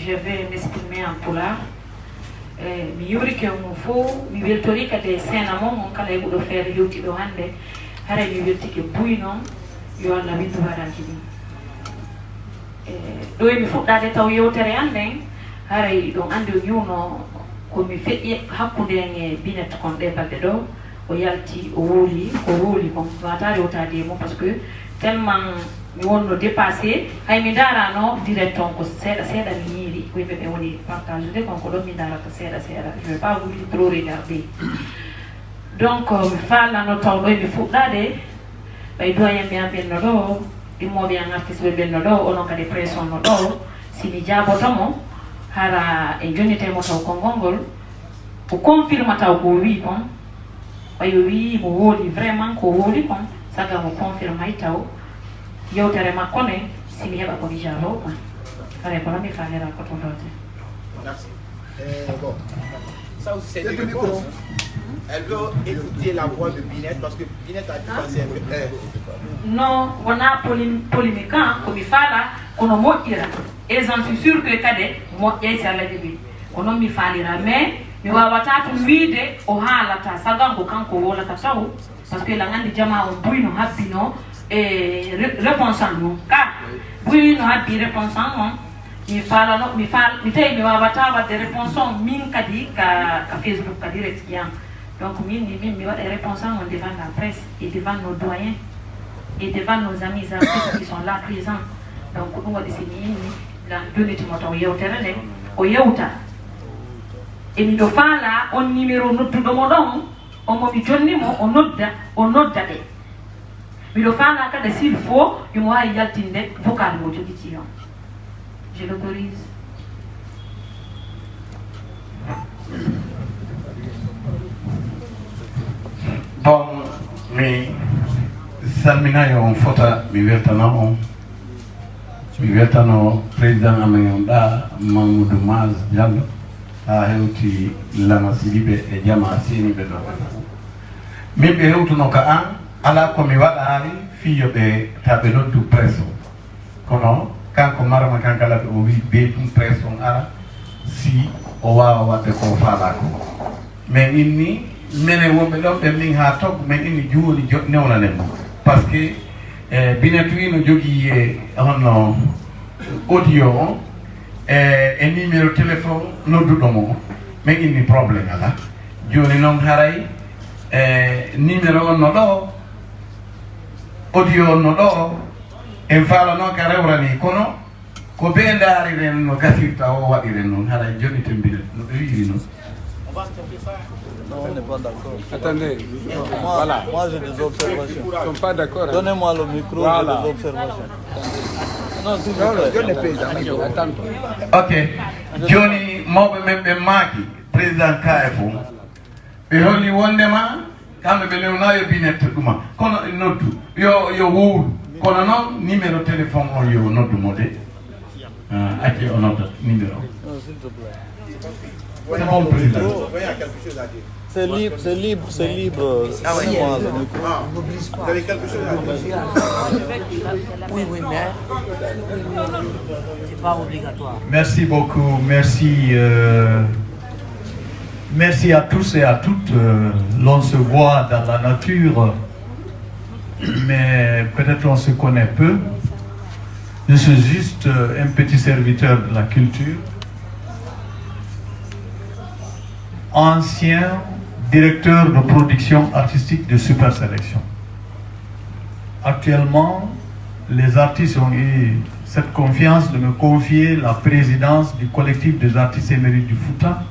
je vais m'exprimer en pulaar. Mi yuri ke mo fo mi weltori kade sena mon kala e budo faire yoti do hande hara mi welti ke buyno yo Allah windu waranki dum do mi fuddade taw yewtere hande hara do ande yuno ko mi feƴƴi hakkude e binet kon de balde do o yalti o woli ko wata rewtade mo parce que tellement mi wonno dépassé hay mi darano direct on ko seeda mi yiri ko be woni partage de kon ko do mi dara ko seeda je vais pas vous trop regarder donc mi fala no taw do mi fuddade bay doyen mi ambenno do immoɓe en artiste ɓe ɓenno ɗo onon kadi pression no ɗo simi jabotomo hara e jonitemo taw konngol o confirme taw ko wi kon ɓayo wi mo wooli vraiment ko wooli kon saga mo confirme hay taw yewtere makko ne simi heɓa komi jabo kon hara kono mi falira ko ton dote. Merci. Bon, ça aussi c'est du micro. Elle veut écouter la voix de Binette parce que Binette a dit passer non, on a polémique comme il fala, on a moqué. Et j'en suis sûr que kade moqué c'est la début. On a mis falira mais mi wawata to wiide o haalata sagango kanko wolata taw parce que la ngandi jama on buyno habbino e réponse non ka buyno habbi réponse non mi fala no mi tay mi wawata wadde réponse min kadi ka Facebook ka direct yam. Donc, mi va des réponses devant la presse et devant nos doyens et devant nos amis artistes qui sont là présents. Donc, nous avons décidé de nous dire au Yeuta. Et nous devons là, on numéro nous tout le monde, on m'a dit on note. Mais le faire là, quand s'il faut, il m'a dit vocal. Je l'autorise. Bon, mi salminayo on fota mi weltano président amen on ɗa Mamadou Maz Diallo ha hewti Lama Sidibe e jama seniɓe ɗo min ɓe hewtuno ka an ala komi waɗari fiyoɓe taɓe noddu presse o kono kanko marama kankala ɓe o wi be ɗum presse on ara si o wawa wadde ko faala ko mais inni menen wonɓe ɗon ɓe min ha toggo men inni juwoni newnanen mo par ce que Binette wi no jogui honno audio o e numéro téléphone nodduɗomo o min inni probléme ala joni noon haray numéro on no ɗo audio on no ɗo en falano ka rewrani kono ko ɓe daariren no gasirta o waɗiren noon haray joni tembiɗen no ɓe wiri noon. Non, on n'est pas d'accord. Attendez, moi j'ai des observations. Ils ne sont pas d'accord. Donnez-moi le micro, voilà. J'ai des observations. Non, s'il vous plaît. Attends. Ok. Johnny, moi, je maki président KFO. Et on dit, quand je vais aller Binette, quand notu, yo wou, quand on numéro de téléphone, yo notu modé. Aki on note numéro. Non, s'il te plaît. C'est bon, président. C'est libre. Ah oui, moi, le micro. Vous avez quelque chose à dire? Oui, mais c'est pas obligatoire. Merci beaucoup, merci à tous et à toutes. L'on se voit dans la nature, mais peut-être on se connaît peu. Je suis juste un petit serviteur de la culture, ancien directeur de production artistique de Super Sélection. Actuellement, les artistes ont eu cette confiance de me confier la présidence du collectif des artistes émérites du Fouta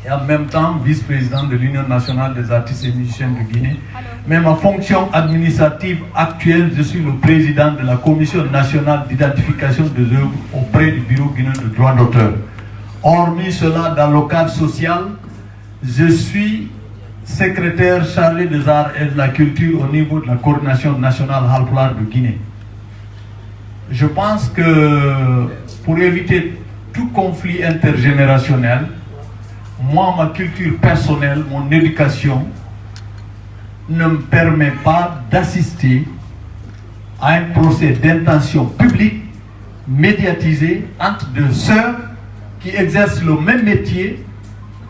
et en même temps vice-président de l'Union nationale des artistes et musiciens de Guinée. Mais ma fonction administrative actuelle, je suis le président de la Commission nationale d'identification des œuvres auprès du Bureau guinéen de droit d'auteur. Hormis cela, dans le cadre social, je suis secrétaire chargé des arts et de la culture au niveau de la coordination nationale Halpulaar de Guinée. Je pense que pour éviter tout conflit intergénérationnel, moi, ma culture personnelle, mon éducation ne me permet pas d'assister à un procès d'intention publique médiatisé entre deux sœurs qui exercent le même métier,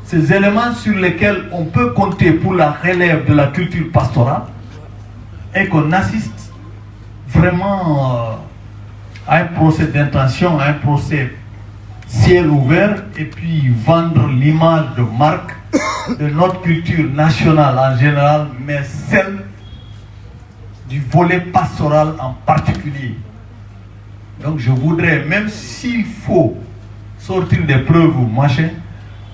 ces éléments sur lesquels on peut compter pour la relève de la culture pastorale, et qu'on assiste vraiment à un procès d'intention, à un procès ciel ouvert, et puis vendre l'image de marque de notre culture nationale en général, mais celle du volet pastoral en particulier. Donc je voudrais, même s'il faut sortir des preuves ou machin,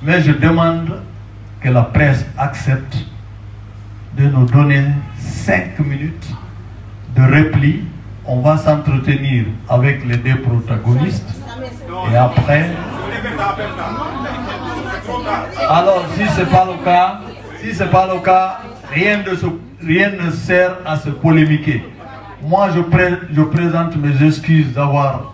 mais je demande que la presse accepte de nous donner 5 minutes de repli. On va s'entretenir avec les deux protagonistes et après... Alors si ce n'est pas le cas, rien ne sert à se polémiquer. Moi je présente mes excuses d'avoir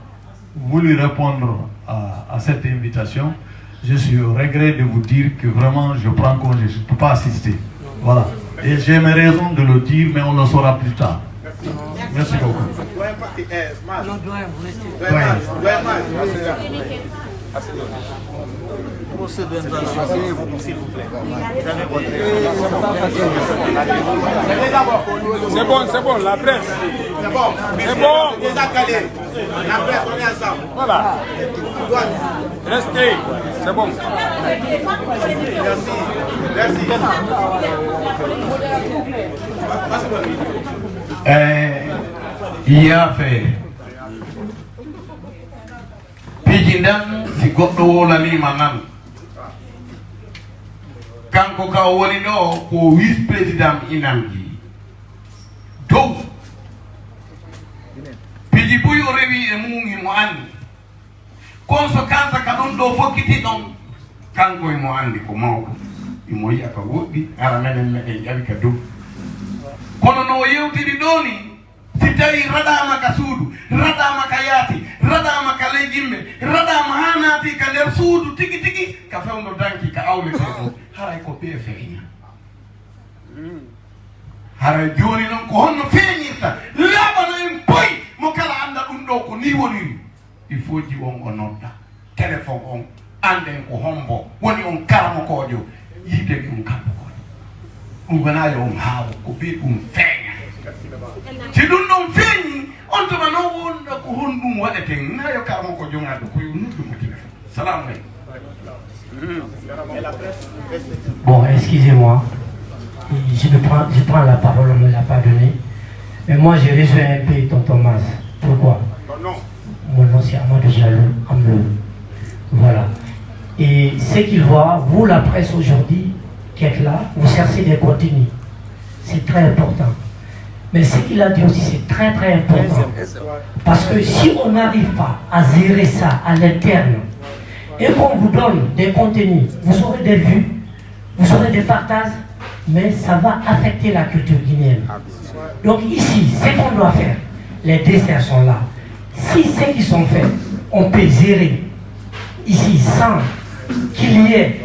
voulu répondre à cette invitation. Je suis au regret de vous dire que vraiment je prends congé, je ne peux pas assister. Voilà. Et j'ai mes raisons de le dire, mais on le saura plus tard. Merci beaucoup. Non, doyen, vous restez. C'est bon, la presse. C'est bon. Déjà calé. La presse, on est ensemble. Voilà. Restez. C'est bon. Merci. Il a fait Pijindam si goddo la ni manan kanko ka woni do ko vice président inamji do piji buyo rewi e mungi mo andi conséquence ka don do fokiti don kanko e mo andi ko mawko imo yi aka wodi ara menen jabi ka do kono no yewtidi doni si tawi radama ka suudu radama ka yaati radama ka ley jimɓe radama ha naati ka nder suudu tigi tigi ka fewno danki ka awlete o haray ko ɓe feeña haray joni noon ko honno feeñirta laaɓano en poy mo kala anda ɗum ɗo ko ni woniri il faut ji on o nodda téléphone on anden ko hombo woni on karmokojo yiide ɗum kammokojo ɗum wonayo on haawo ko ɓe ɗum feeña si ɗum ɗon feeñi on tuma noon wonɗo ko honɗum waɗete nayo karmo ko joŋaɗo ko noddumo téléphone. Salamu aleykum. Bon, excusez-moi, je prends la parole, on ne me l'a pas donné. Mais moi, je rejoins un peu tonton Mas. Pourquoi? Mon nom, c'est Amadou Diallo, Amlo. Voilà. Et ce qu'il voit, vous, la presse aujourd'hui, qui êtes là, vous cherchez des contenus. C'est très important. Mais ce qu'il a dit aussi, c'est très très important. Parce que si on n'arrive pas à gérer ça à l'interne, et qu'on vous donne des contenus, vous aurez des vues, vous aurez des partages, mais ça va affecter la culture guinéenne. Donc ici, ce qu'on doit faire, les desserts sont là. Si ce qui sont faits, on peut gérer ici sans qu'il y ait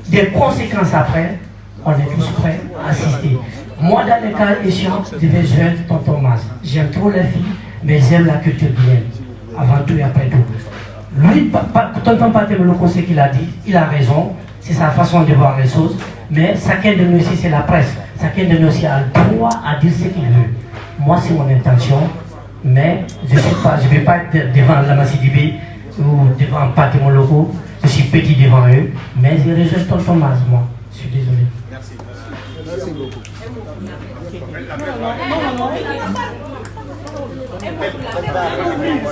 des conséquences après, on est tous prêts à assister. Moi, dans les cas échéants, je vais joindre tonton Mas. J'aime trop les filles, mais j'aime la culture guinéenne. Avant tout et après tout. Lui, tonton Patem, le conseil qu'il a dit, il a raison. C'est sa façon de voir les choses. Mais chacun de nous ici, c'est la presse. Chacun de nous ici a le droit à dire ce qu'il veut. Moi, c'est mon intention. Mais je ne vais pas être devant la Massidibé ou devant Patem Loco. Je suis petit devant eux. Mais je rejoins tonton Mas, moi. Je suis désolé. Merci. Merci beaucoup.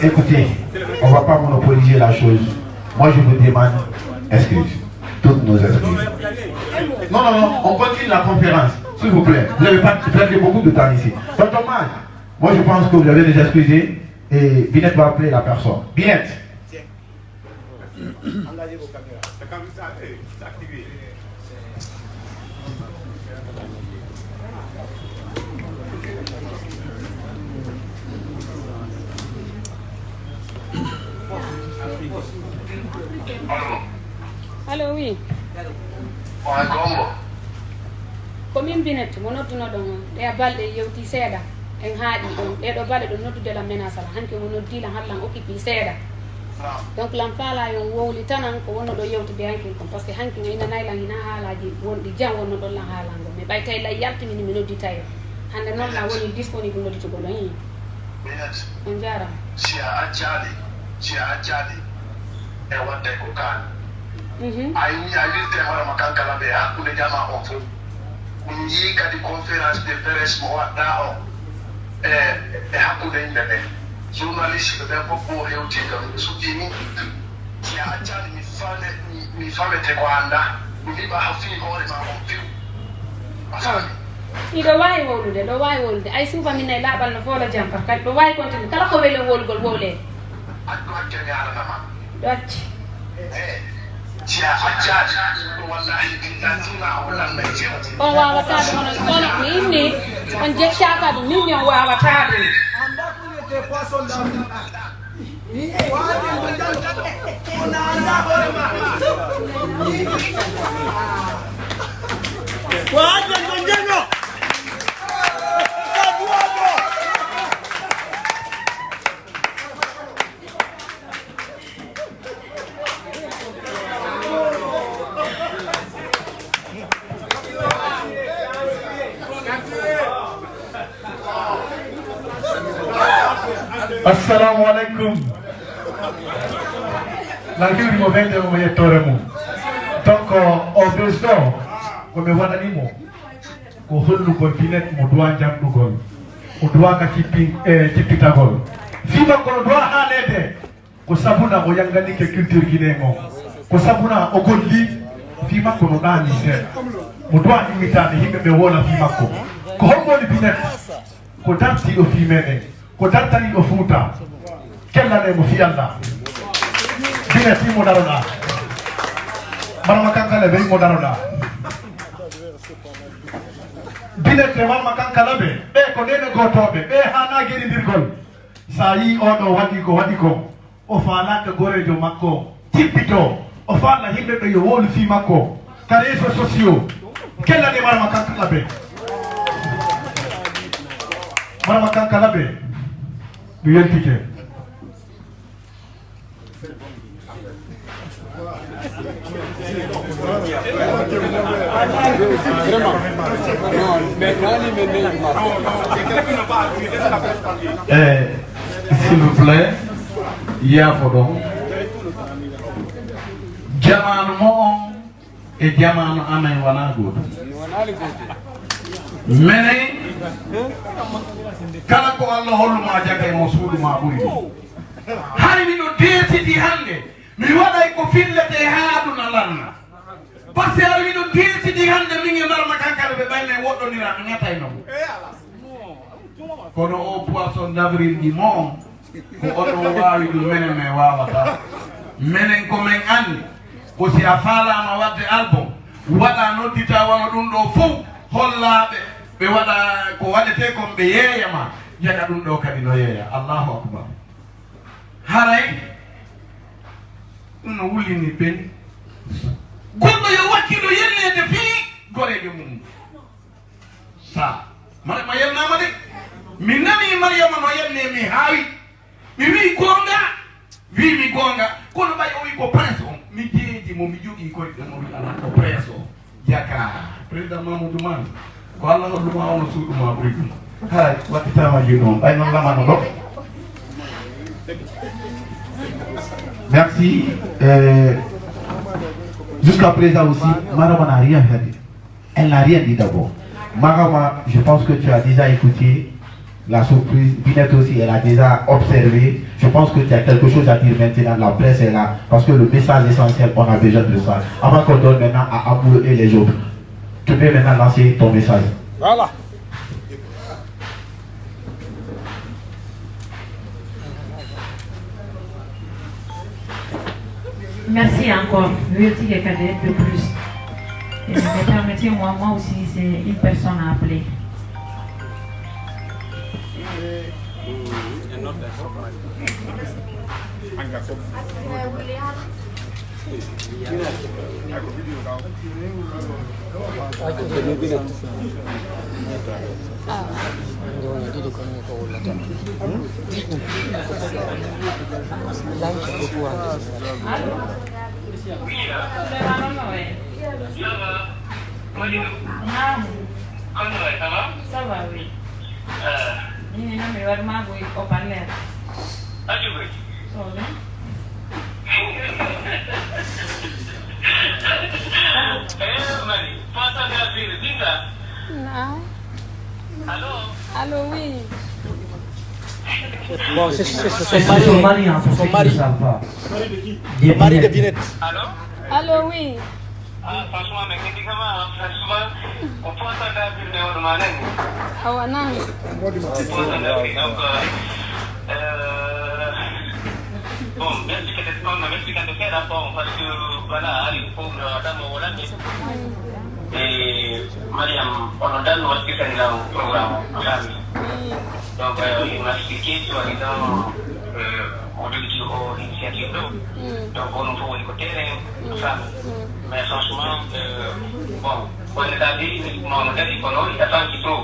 Écoutez, on ne va pas monopoliser la chose. Moi, je vous demande excuses. Toutes nos excuses. Non, on continue la conférence. S'il vous plaît. Vous n'avez pas perdu beaucoup de temps ici. Tonton Mas, moi je pense que vous avez déjà excusé et Binette va appeler la personne. Binette. Engagez vos caméras. La caméra est activée. Allo, oui. Commune Binette, mon autre nom, et à Balde, Yoti Seda, et Hadi, et au Balde de notre de la menace, and que mon dit la Hadlan occupé Seda. donc lam fala yon wowli tanan ko wono do yewtude hanki ko parce que hanki ina nayla hina haalaji wondi jam wono do la haalango mais bay tay la yaltini ni noddi tayo hande non la woni disponible noddi to go don yi on jara si a ajali e wonde ko kan ay ni ayirte mara makanka la be hakkunde jama on fu min yi kadi conférence de presse mo wadda o e hakkunde yimɓe ɓe journaliste ɓe fof mo hewtiɗo so fini si a ajali mi famete ko anda mi wiɓa ha fii hoore ma on fiw a faami iɗo wawi wowlude ɗo wawi wowlude ay suufa min e laaɓal no foola jam par kadi ɗo wawi continue kala ko weli wolgol wowle addu hakkene halanama ɗo acci si a ajjaji wallahi billatina hollanma e jewte on wawata ɗum ono inni on jeccaka ɗum min on wawata ɗum Assalamu alaikum. Lakini movente mo yettore mum. Donc o président ko mi waɗanimo ko hollugol binet mo duwa jamɗugol o duwa ka cippitagol fima kono duwa haalede ko sabuna o yanganike culture guinéen o ko sabuna o golli fima kono ɗani seeɗa mo duwa immitade yimɓe ɓe wona fimakko ko hommoni binet ko dartiɗo fi meɗen ko dartaniɗo Fouta kellane mo fiyalla binet fimo daroɗa marma kankala ɓe mo daroɗa binet e marma kankala ɓe ko nene gotoɓe ɓe hana gueɗidirgol sa yi oɗo waɗi ko waɗi ko o falaka gorejo makko tippito o falla yimɓe ɓe yo wolu fi makko ka réseaux sociaux kellane marma kankala ɓe marma kankala ɓe mi yeltike s'il vous plaît yaafo ɗon jamanu mo on e jamanu amen wona goto menen kala ko Allah holluma jagay mo suuduma ɓuri ɗum hay miɗo deesidi hande mi waɗay ko fillete ha aduna lanna par ce que ara miɗo deesidi hande min e marma kankara ɓe ɓayne woɗɗonira mi ŋatay noon kono o poisson d'avril ɗi mo on ko oɗon wawi ɗum menen min wawata menen komin andi ko si a falama wadde album waɗa noddita wano ɗum ɗo fof hollaɓe ɓe waɗa ko waɗete kon ɓe yeeyama jaga ɗum ɗo kadi no yeeya allahu akbar haray ɗum no wullini ɓeni goɗɗo yo wakkilo yellede fii goreɓe mum sa ma yelnama de mi nani mariama no yelne mi haawi mi wi gonga wimi gonga kono ɓay o wi ko prince on mi jeeji mo mi jogui koye ɗon o wi ala ko prince o jaka président mamoudou mane ko Allah holluma ono suuɗuma ɓuri ɗum hay waɗitama ji noon ɓay noon lamano ɗo merci. Jusqu'à présent aussi, Marama n'a rien dit. Elle n'a rien dit d'abord. Marama, je pense que tu as déjà écouté la surprise. Binette aussi, elle a déjà observé. Je pense que tu as quelque chose à dire maintenant. La presse est là. Parce que le message essentiel, on a besoin de ça. Avant qu'on donne maintenant à Abou et les autres. Tu peux maintenant lancer ton message. Voilà. Merci encore. Veuillez cadet de plus. Et permettez-moi, moi aussi, c'est une personne à appeler. Ça va, oui. Ini na mi war mago ko paler. Aji boy. So ne. Mari, pata da bir dinga. Non. Allô? Allô, oui. Bon, c'est son mari, hein, son mari. Le mari de Binette. Allô? Allô, oui. Ah, franchement, mais qu'est-ce que ça va? Franchement, on peut entendre bir ne wor manen. Ah ouais, non. Bon, merci que tu merci quand tu fais rapport parce que voilà, il faut que Adam Hollande et Mariam, on a donné un petit programme. Donc, il m'a expliqué sur l'initiative. Donc, on peut écouter les femmes. Mais franchement, bon, on est allé, il a pas un trop.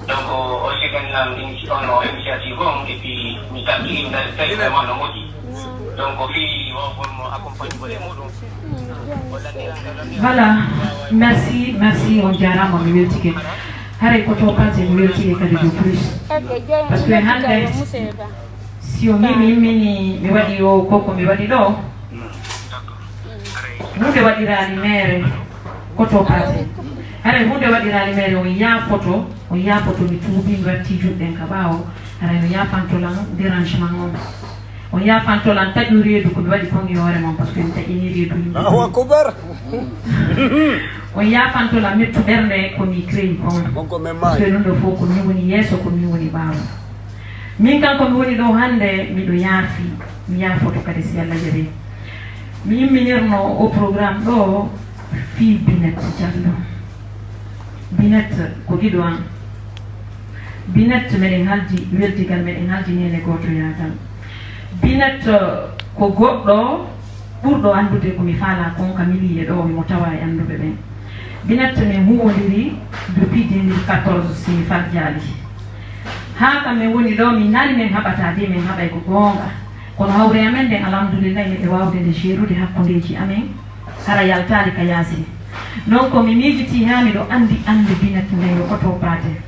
Donc, on s'est gagné l'initiative et puis, nous avons vraiment le mot. Donc, on va accompagner les mots. Voilà, merci, on dira mon multiplié. Harry Koto pas de multiplié que de plus. Parce que Hande, si on mi wadi o koko mi wadi do. Munde wadi rali mere Koto pati. Harry munde wadi rali mere o ya photo mi tubi ngati juden kabao. Harry ya pantolang dérangement ngom. On y a fantolan tajuri du ko wadi ko ngi hore mon parce que nta ini du Allahu akbar. On y a fantolan metu berne ko mi crei ko parce que non do fo ko mi woni yeso ko mi woni baawo min kan ko mi woni do hande mi do yaafi mi ya foto kadi si Allah jabe mi minirno au programme do fi Binette Diallo Binette ko gido an Binette meden haldi weltigal meden haldi nene goto yagal Binette ko goddo burdo andude ko mi fala kon kamili e do mi motawa e andube ben Binette me huwodiri depuis 2014 si fadjali ha kam me woni do mi nani men habata de men habay ko gonga kono hawre amen den alhamdulillah e wawde de jerude hakkundeji amen hara yaltali ka yasi non ko mi mijiti ha mi do andi Binette ne ko to prate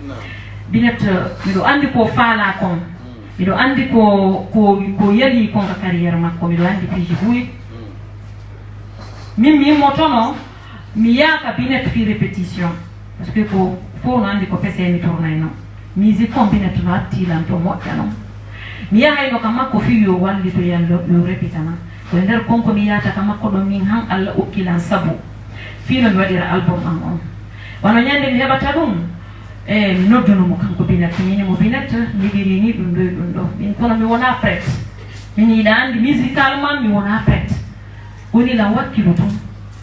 Binette mi do andi ko fala kon mido andi ko yali ko ka carrière makko mido andi piji buy mi motono mi yaka Binette fi répétition parce que ko fo no andi ko pese mi tournay no musique ko Binette no attila to moƴƴano mi yahay no kam ko fi yo walli to yallo yo répétana ko nder konko mi yata kam ko do min han Allah okkilan sabu fi no mi wadira album on wana nyande mi hebata dum mi nodduno mo kanko Binette ni mo Binette ligiri ni dum do min kono mi wona prête min ida andi musicalement mi wona prête woni la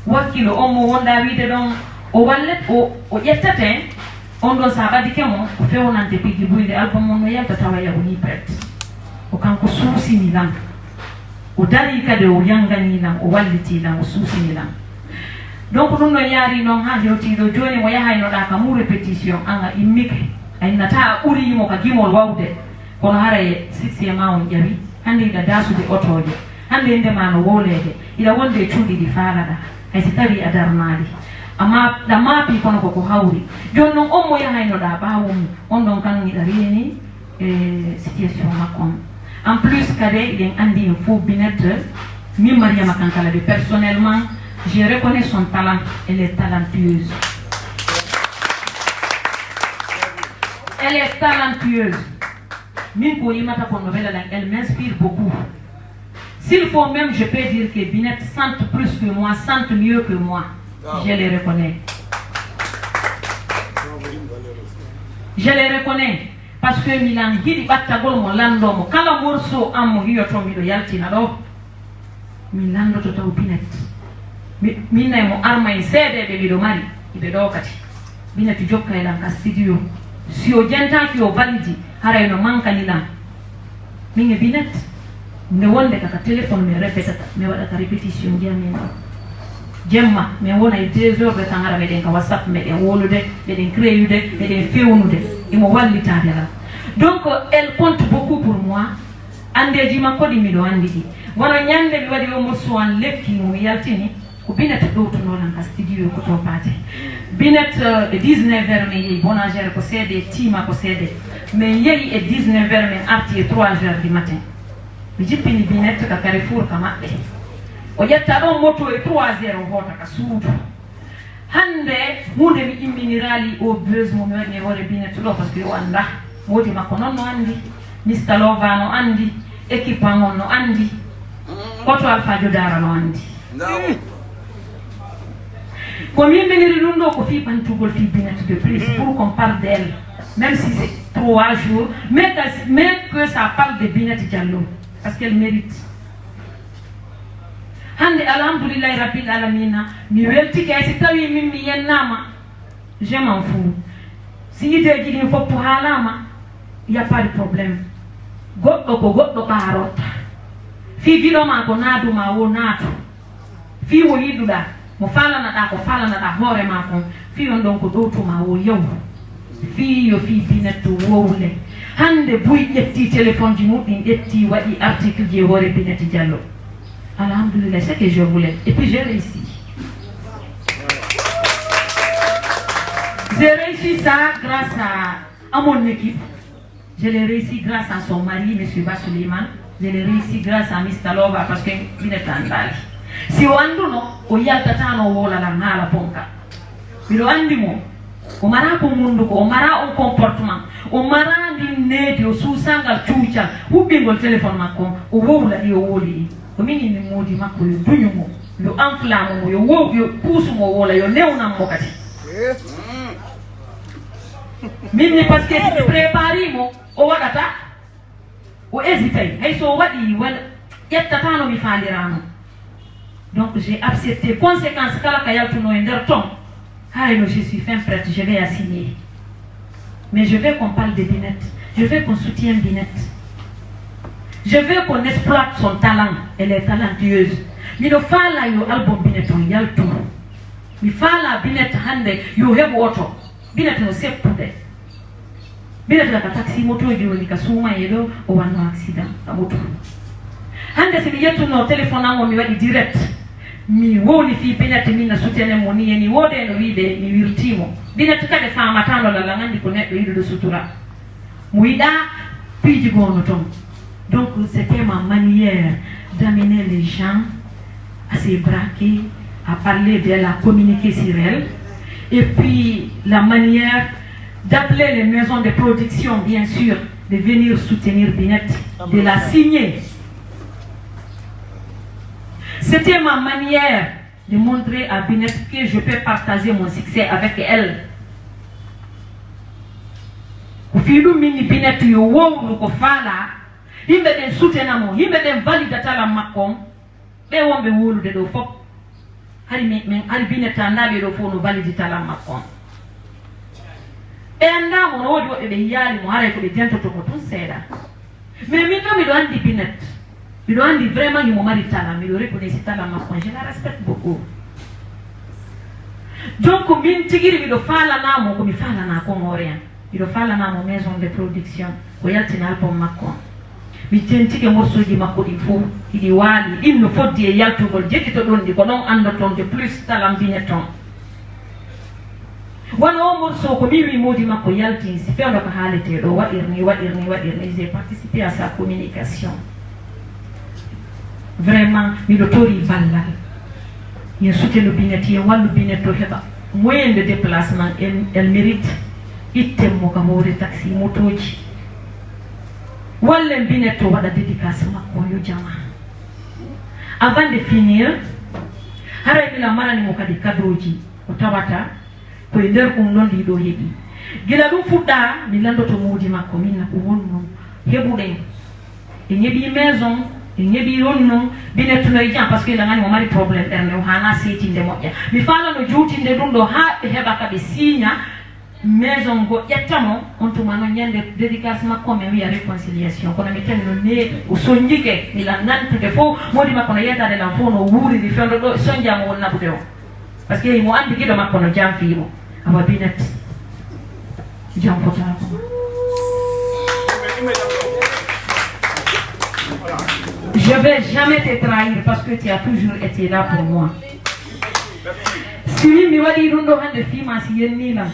wakkilo on mo wonda wiide don o wallet o yettate on do sabadi kemo o fewnante pigi buyde album on no yalta tawa ya woni prête o kanko suusini lan o dari kade o yangani lan o walliti lan o suusini lan donc non no yaari non ha hewtido joni mo yahay no da ka mu répétition anga immike ay nata uri mo ka gimol wawde kono hare 6e mawn jabi hande da dasude otoje hande ndema no wolede ila wonde cuudi di farada ay si tawi adarmali amma da mapi kono ko hawri jon non on mo yahay no da bawum on don kan ni darini situation makon en plus kade den andi fo Binette mi Mariama Kankala de personnellement je reconnais son talent, elle est talentueuse. Elle est talentueuse. Elle m'inspire beaucoup. S'il faut même, je peux dire que Binette sente plus que moi, sente mieux que moi. Je les reconnais. Je les reconnais. Parce que Milan, Gidi Batagol, mon landomo, Kala Morso, Amo, Hiotomido, Yaltinado, Milan, Toto Binette. Minna mo arma e sede be bido mari ibe do kati Binette jokka ila ka studio si o jenta ki o validi hara no manka ni lan minge Binette ne wonde ka téléphone me répétata me wada ka répétition diamen jemma mais wona 2 heures de temps ara meɗen ka whatsapp meɗen wolude meɗen créude meɗen fewnude imo wallitade la donc elle compte beaucoup pour moi andeji makko ɗi miɗo andi ɗi wona ñande mi waɗi o morceau an lekki mo mi yaltini ko binet ɗowtunolan ka studio ko to paate binet 19 heures mi yeehi bonagére ko seede tima ko seede mais yeehi e 19 heures min arti e 3 heures du matin mi jippini binet ka Carrefour ka maɓɓe o ƴetta ɗon moto e 3 heures o hoota ka suudu hande hunde mi imminirali o beuse mo mi waɗi e hoore binet ɗo par ce que o anda woodi makko noon no andi Mr Lova no andi équipement on no andi koto Alpha Dara no andi ko mi imminiri ɗum ɗo ko fi ɓantugol fi binet de plus pour qu'on parle d'elle même si c'est 3 jours mais que ça parle de Binet Diallo parce qu'elle mérite hande alhamdoulillahi rabbil alamina mi weltike si tawi min mi yennama je m'en fous si ideji ɗin fof haalama y a pas de problème goɗɗo ko goɗɗo ɓaarotta fi giɗoma ko naaduma wo naatu fi mo yiɗuɗa mo falanaɗa ko falanaɗa hoorema kon fi on ɗon ko ɗowtuma wo yew fi yo fi Binet wowle hande buy ƴetti téléphone ji muɗɗin ƴetti waɗi article ji e hoore Binet Diallo alhamdulillah c'est que je voulais et puis j'ai réussi ça grâce à mon équipe. Je l'ai réussi grâce à son mari, M. Basuliman. Je l'ai réussi grâce à Mr. Lova parce que Binet andali. Si o anduno, o yaltatano wola la ngala ponka. Milo andimo, o mara ko mundu ko, o mara un comportement, o mara ndi nedi, o susangal chucha, hubbingol téléphone makko, o wowla di o woli. O mini mi modi makko yo dunyumo, yo enflamme mo, yo wow, yo pusumo wola, yo newnam mo kati. Mimi parce que si préparimo o waɗata o hésitay hay so waɗi wala ƴettatano mi falirano donc j'ai accepté conséquence kala ka yaltuno e nder ton hayno je suis fin prête je vais assigner mais je veux qu'on parle de Binet, je veux qu'on soutienne Binet, je veux qu'on exploite son talent, elle est talentueuse. Mi ɗo faala yo album Binet on yaltuno mi faala Binet hande yo heɓ woto Binet no seppude Binet ka taxi moto ji woni ka suma yedo o wanno accident ka moto hande se mi yettuno téléphone am mi waɗi direct mi woni fi Binet min na soutene mo ni eni wode no wiide mi wirtimo Binet kade famatano lalla ngandi ko neɗɗo yiɗude sutura mo yiɗa piiji gono ton. Donc c'était ma manière d'amener les gens à se braquer, à parler d'elle, à communiquer sur elle. Et puis la manière d'appeler les maisons de production, bien sûr, de venir soutenir Binet, de la signer. C'était ma manière de montrer à Binet que je peux partager mon succès avec elle. Au fil du Binet, yo wow ko fala, yimɓe ɗen soutenamo, yimɓe ɗen validatala makko, ɓe wonɓe wolude ɗo fof. Hari Binet andaɓe ɗo fof no validitala makko. Ɓe andamo no woodi woɓɓe ɓe yaali mo haray ko ɓe jentoto ko tun seeɗa. Mais min ɗo miɗo andi Binet, miɗo andi vraiment himo mari tala, miɗo reconnaissir tala makko, je la respecte beaucoup. Donc min tigiri miɗo falanamo komi falanako hoore an, miɗo falanamo maison de production ko yaltina album makko. Mi tentike morceau ji makko ɗi fof iɗi waali ɗin no foddi e yaltugol jeɗɗito ɗon ɗi ko ɗon andoton de plus talam Binet ton. Wano o morceau ko mi wi modi makko yalti si fewno ko haalete ɗo waɗirni j'ai participé à sa communication. Vraiment miɗo tori ballal yen soutenu Binet, yen wallu Binet to heɓa moyen de déplacement elle mérite ittemmo ka hoore taxi motoji walla Binet to waɗa dédicace makko yo jama. Avant de finir haray mila maranimo kadi kadoji ko tawata koye nder ɗum noon ɗiɗo heeɓi gila ɗum fuɗɗa mi landoto modi makko minna ko wonno heɓuɗen e heeɓi maison e heeɓi wonno Binet no e jam par ce que ilangani mo mari probléme ɓernde o hana setinde moƴƴa mi falano juutinde ɗum ɗo ha ɓe heɓa kaɓe signa maison go ƴettamo on tuma noon ñande dédicace makko mi wiya réconciliation kono mi tan no neeɓi o soñjike mila nantude fof modi makko no yetade lan fof no wuuriri fewdo ɗo soñjamo won naɓude o parce que mo andi gido makko no jam fiimo aba binet jam fota ko je vais jamais te trahir parce que tu as toujours été là pour moi si mi wadi dum do hande fiima si yenni lam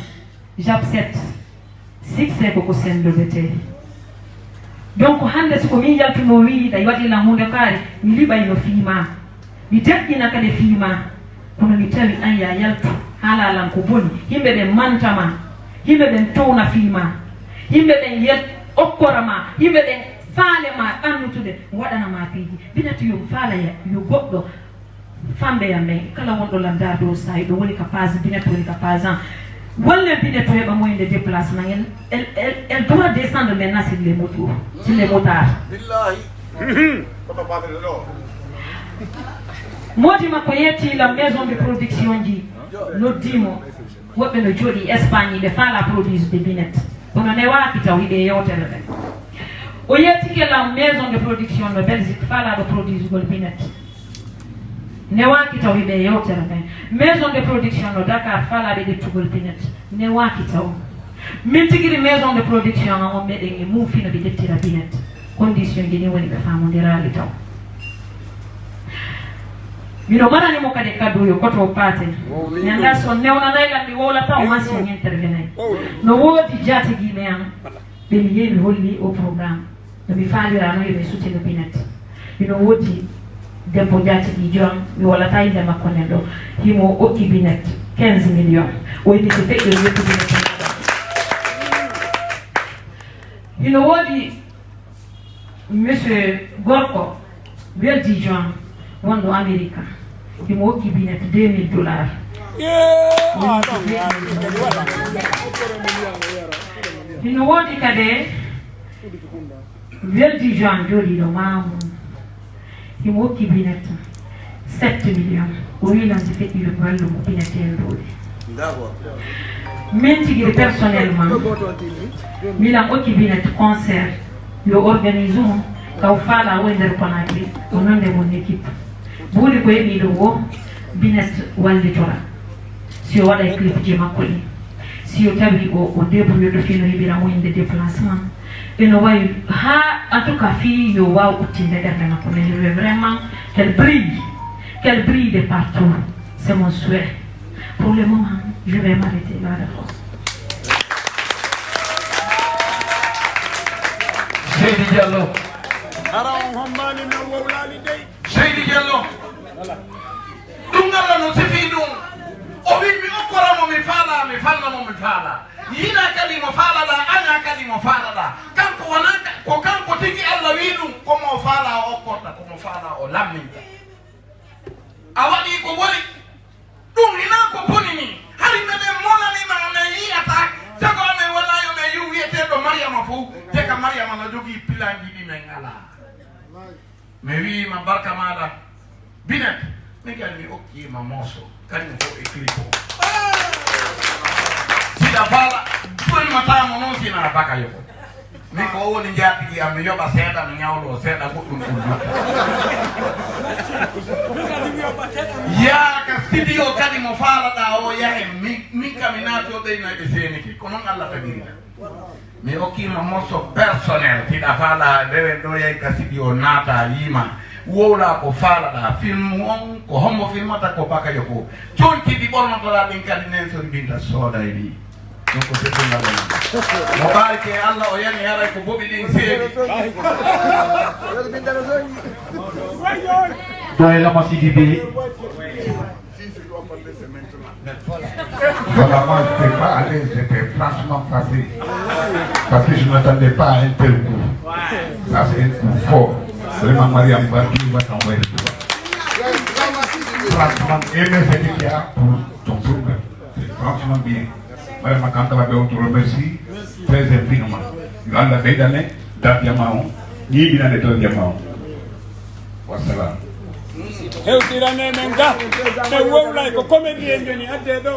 j'accepte succès ko sendo bete donc hande so ko mi jaltuno wi day wadi la hunde kaari mi libay no fiima mi teddina kade fiima kono mi tawi an ya yaltu halalan ko boni himbe be mantama himbe be towna fiima himbe be yet okkorama himbe be falema annutude wadana ma piiji binatu yo fala ya yo goddo fambe yambe kala wondo landa do say do woni capaz binatu woni capazan wala binatu heba moyen de déplacement elle doit descendre maintenant sur les motos sur les motards billahi comment parler de l'or modi makko yetti la maison de production ji loddimo wobbe no jodi Espagne be fala produise de binet ono ne waati tawide yewtere be o yetti ke la maison de production no Belgique fala do produise gol binet ne waati tawide yewtere be maison de production no Dakar fala de tugol binet ne waati taw min tigiri maison de production on meden e mu fina be dettira binet condition gi ni woni be famondirali taw mino marani mo kade kadu yo koto pate nyanda so neona naila mi wola ta o masi on intervenir no wodi jati gi me am be mi yemi holli au programme no mi faali ra no yebe suti no binet mino wodi debbo jati gi jom mi wola ta inde makko nendo himo o binet 15 millions o yidi ko te yo yetti binet mino wodi monsieur Gorko weldi jom wondo America di mo ki binet $2000 ino wodi kade weldi Jean jodi do mamu di mo ki binet 7 millions o wilan si feti le ballo mo binet endodi menti personnellement milan o ki binet concert yo organisons kaw fala wender Conakry o nonde mon équipe buri ko yemi do wo binet walde tora si o wada clip je makoli si o tabi o débrouiller do fino hibira mo inde déplacement eno way ha en tout cas fi yo wa utinde derna na ko ne vraiment qu'elle brille de partout c'est mon souhait pour le moment je vais m'arrêter là d'accord. Seydi Diallo Seydi Diallo ɗum Allah no sifi ɗum o wi mi okkoramo mi falnamo mi faala yiɗa kadi mo faalaɗa anya kadi mo faalaɗa kanko wona ko kanko tigi Allah wi ɗum komo faala o okkorta komo faala o lamminta a waɗi ko woni ɗum hina ko boni ni hari meɗen monanima men yiyata sago amen wona yo men yiw wiyeteɗo Mariama fof te ka Mariama no jogui pilanji ɗi men ala mi wiima barka maɗa binet mi gal mi okkima mooso kañum fof e clip o siɗa faala ɓoymatamo noon sina baka yoko min ko woni jaatigi am mi yoɓa seeɗa mi ñawlo seeɗa goɗɗum ɗum yaaka studio kadi mo faalaɗa o yahe min kami naati o ɓeynoyɓe seniki ko noon Allah tagirina mi okkima morceau personnel tiɗa faala rewen ɗo yahi ka studio naata yima wowla ko faalaɗa film on ko hommo filmata ko bakayo ko jontiɗi ɓornotoɗa ɗin kadi nen son binta sooday ɗi donc ko seddungaɗo mo barke Allah o yani haray ko boɓi ɗin seeɗi doyla Sidibé. Voilà, moi je n'étais pas à l'aise, j'étais franchement facile. Parce que je ne m'attendais pas à un tel coup. Ça c'est un coup fort. Vraiment, Mariam Bardi va t'envoyer le pouvoir. Franchement, aimer ce qu'il y a pour ton programme. C'est franchement bien. Mariam Kantala, on te remercie très infiniment. Il a fait d'année, d'Adiamao, ni bien de Diamao. Wassalam. hewtirane men ga ɓe wowlay ko comédie en joni adde ɗo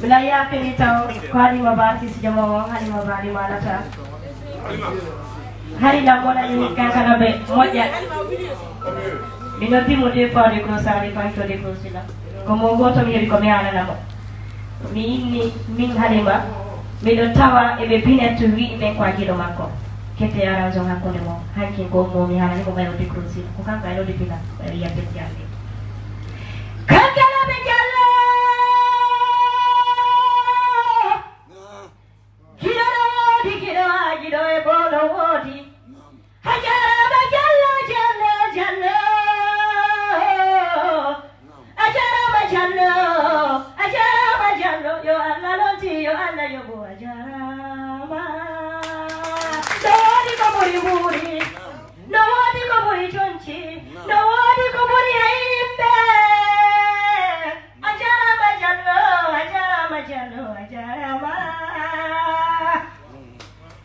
bila yafini taw ko halima ba sisi jama o halima ba ɗi malata hari la moɗaɗi kankana ɓe moƴƴa Minotimo de fa de crosare pancho de crosila. Como goto mi come ala namo. Min halima. Mido tawa e be binetu wi be kwa gido makko. Kete ara zo hakone mo. Hanki go mo mi hala ko mayo de crosila. Ko kan ka de pila ya pe jande. Kakala be jallo. Gido e bodo wodi. Hajara be jallo jallo jallo. Yo alla lonti yo alla yo bo ajama no di ko buri no di ko buri chonchi no di ko buri aimbe ajama ajama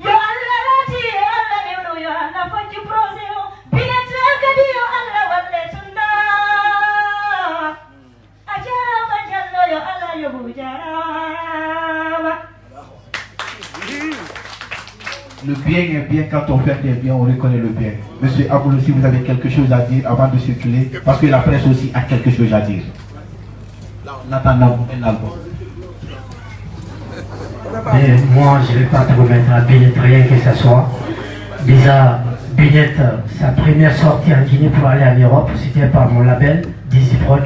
yo alla lonti yo alla yo alla fanji proseo bina traga di yo alla walle sunna ajama yo alla yo bo Le bien est bien quand on fait des biens, on reconnaît le bien. Monsieur Aboulou, si vous avez quelque chose à dire avant de circuler, parce que la presse aussi a quelque chose à dire. Nathan, mais moi, je ne vais pas te remettre à Binette rien que ce soit. Déjà, Binette, sa première sortie en Guinée pour aller en Europe, c'était par mon label, Dizzy Prod.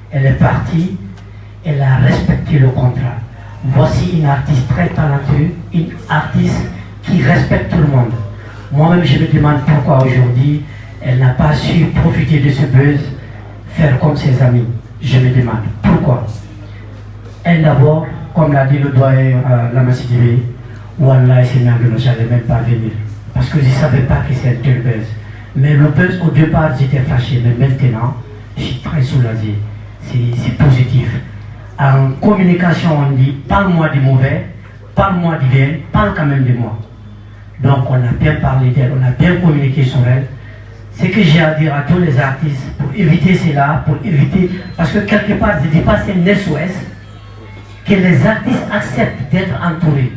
Elle est partie, elle a respecté le contrat. Voici une artiste très talentueuse, une artiste qui respecte tout le monde. Moi-même, je me demande pourquoi aujourd'hui, elle n'a pas su profiter de ce buzz, faire comme ses amis. Je me demande pourquoi. Elle d'abord, comme l'a dit le doyen Lamasidibé, Wallah et Seigneur de nous, j'allais même pas venir. Parce que je ne savais pas que c'était un tel buzz. Mais le buzz, au départ, j'étais fâché. Mais maintenant, je suis très soulagé. C'est positif. En communication, on dit, parle-moi du mauvais, parle-moi du bien, parle quand même de moi. Donc on a bien parlé d'elle, on a bien communiqué sur elle. Ce que j'ai à dire à tous les artistes, pour éviter cela, pour éviter, parce que quelque part, je ne dis pas c'est un SOS, que les artistes acceptent d'être entourés.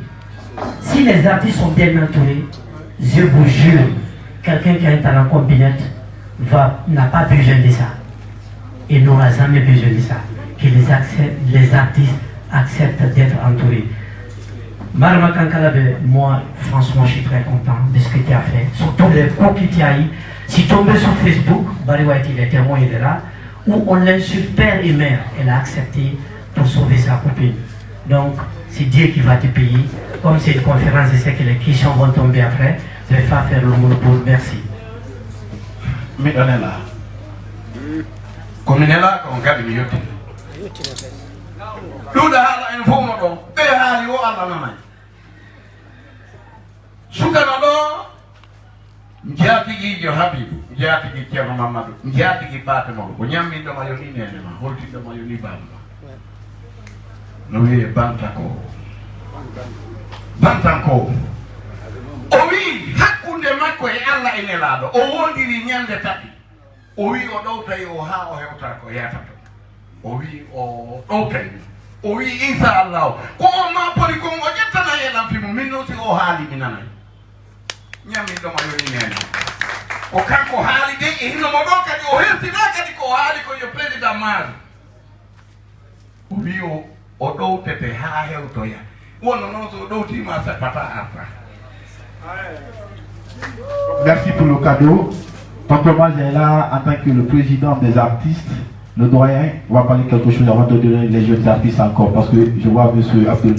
Si les artistes sont bien entourés, je vous jure, quelqu'un qui a un talent comme Binette n'a pas besoin de ça. Il n'aura jamais besoin de ça. Que les artistes acceptent d'être entourés. Marma Kankalabe, moi, franchement, je suis très content de ce que tu as fait. Surtout les coups que tu as eu. Si tu tombes sur Facebook, Bariwati, les témoins, il est là, où on l'insulte père et mère. Elle a accepté pour sauver sa copine. Donc, c'est Dieu qui va te payer. Comme c'est une conférence, je sais que les questions vont tomber après. Je vais pas faire le monopole. Merci. Mais on est là. Comme on est là, on garde le mieux. Tout hala informo do be hali wo alla nana sukana do njati gi jo habibu njati gi Ceerno Mamadou njati gi Paate Maw ko nyammi do mayo ni nene ma holti do mayo ni bamba no wi bantanko o wi hakkunde makko e alla e nelaado o wondiri nyande tati o wi o dowta o ha o hewta ko yatato o wi o dowta o wi inshallah ko o ma poli ko o jettana yelam fimu min no si o haali mi nanay nyammi do ma yoni nene o kanko haali de e hino mo do kadi o hertina kadi ko haali ko yo président Mari o wi o dowtete ha hewtoya wono non so dowtima sa pata arta. Merci pour le cadeau. Tonton Maz est là en tant que le président des artistes. Le doyen va parler quelque chose avant de donner les jeunes artistes encore, parce que je vois monsieur Abdel.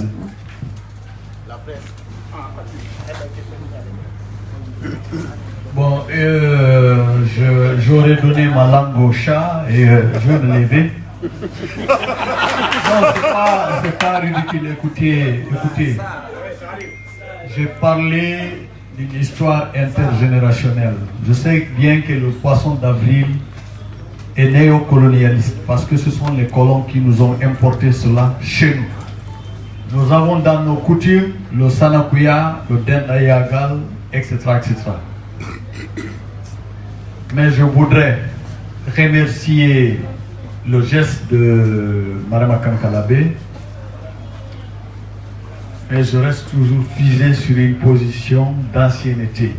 Bon, j'aurais donné ma langue au chat et je vais me lever. Non, c'est pas ridicule. Écoutez. J'ai parlé d'une histoire intergénérationnelle. Je sais bien que le poisson d'avril est néocolonialiste parce que ce sont les colons qui nous ont importé cela chez nous. Nous avons dans nos coutumes le Sanakuya, le Dendayagal, etc., etc. Mais je voudrais remercier le geste de Mme Kankalabé, mais je reste toujours figé sur une position d'ancienneté.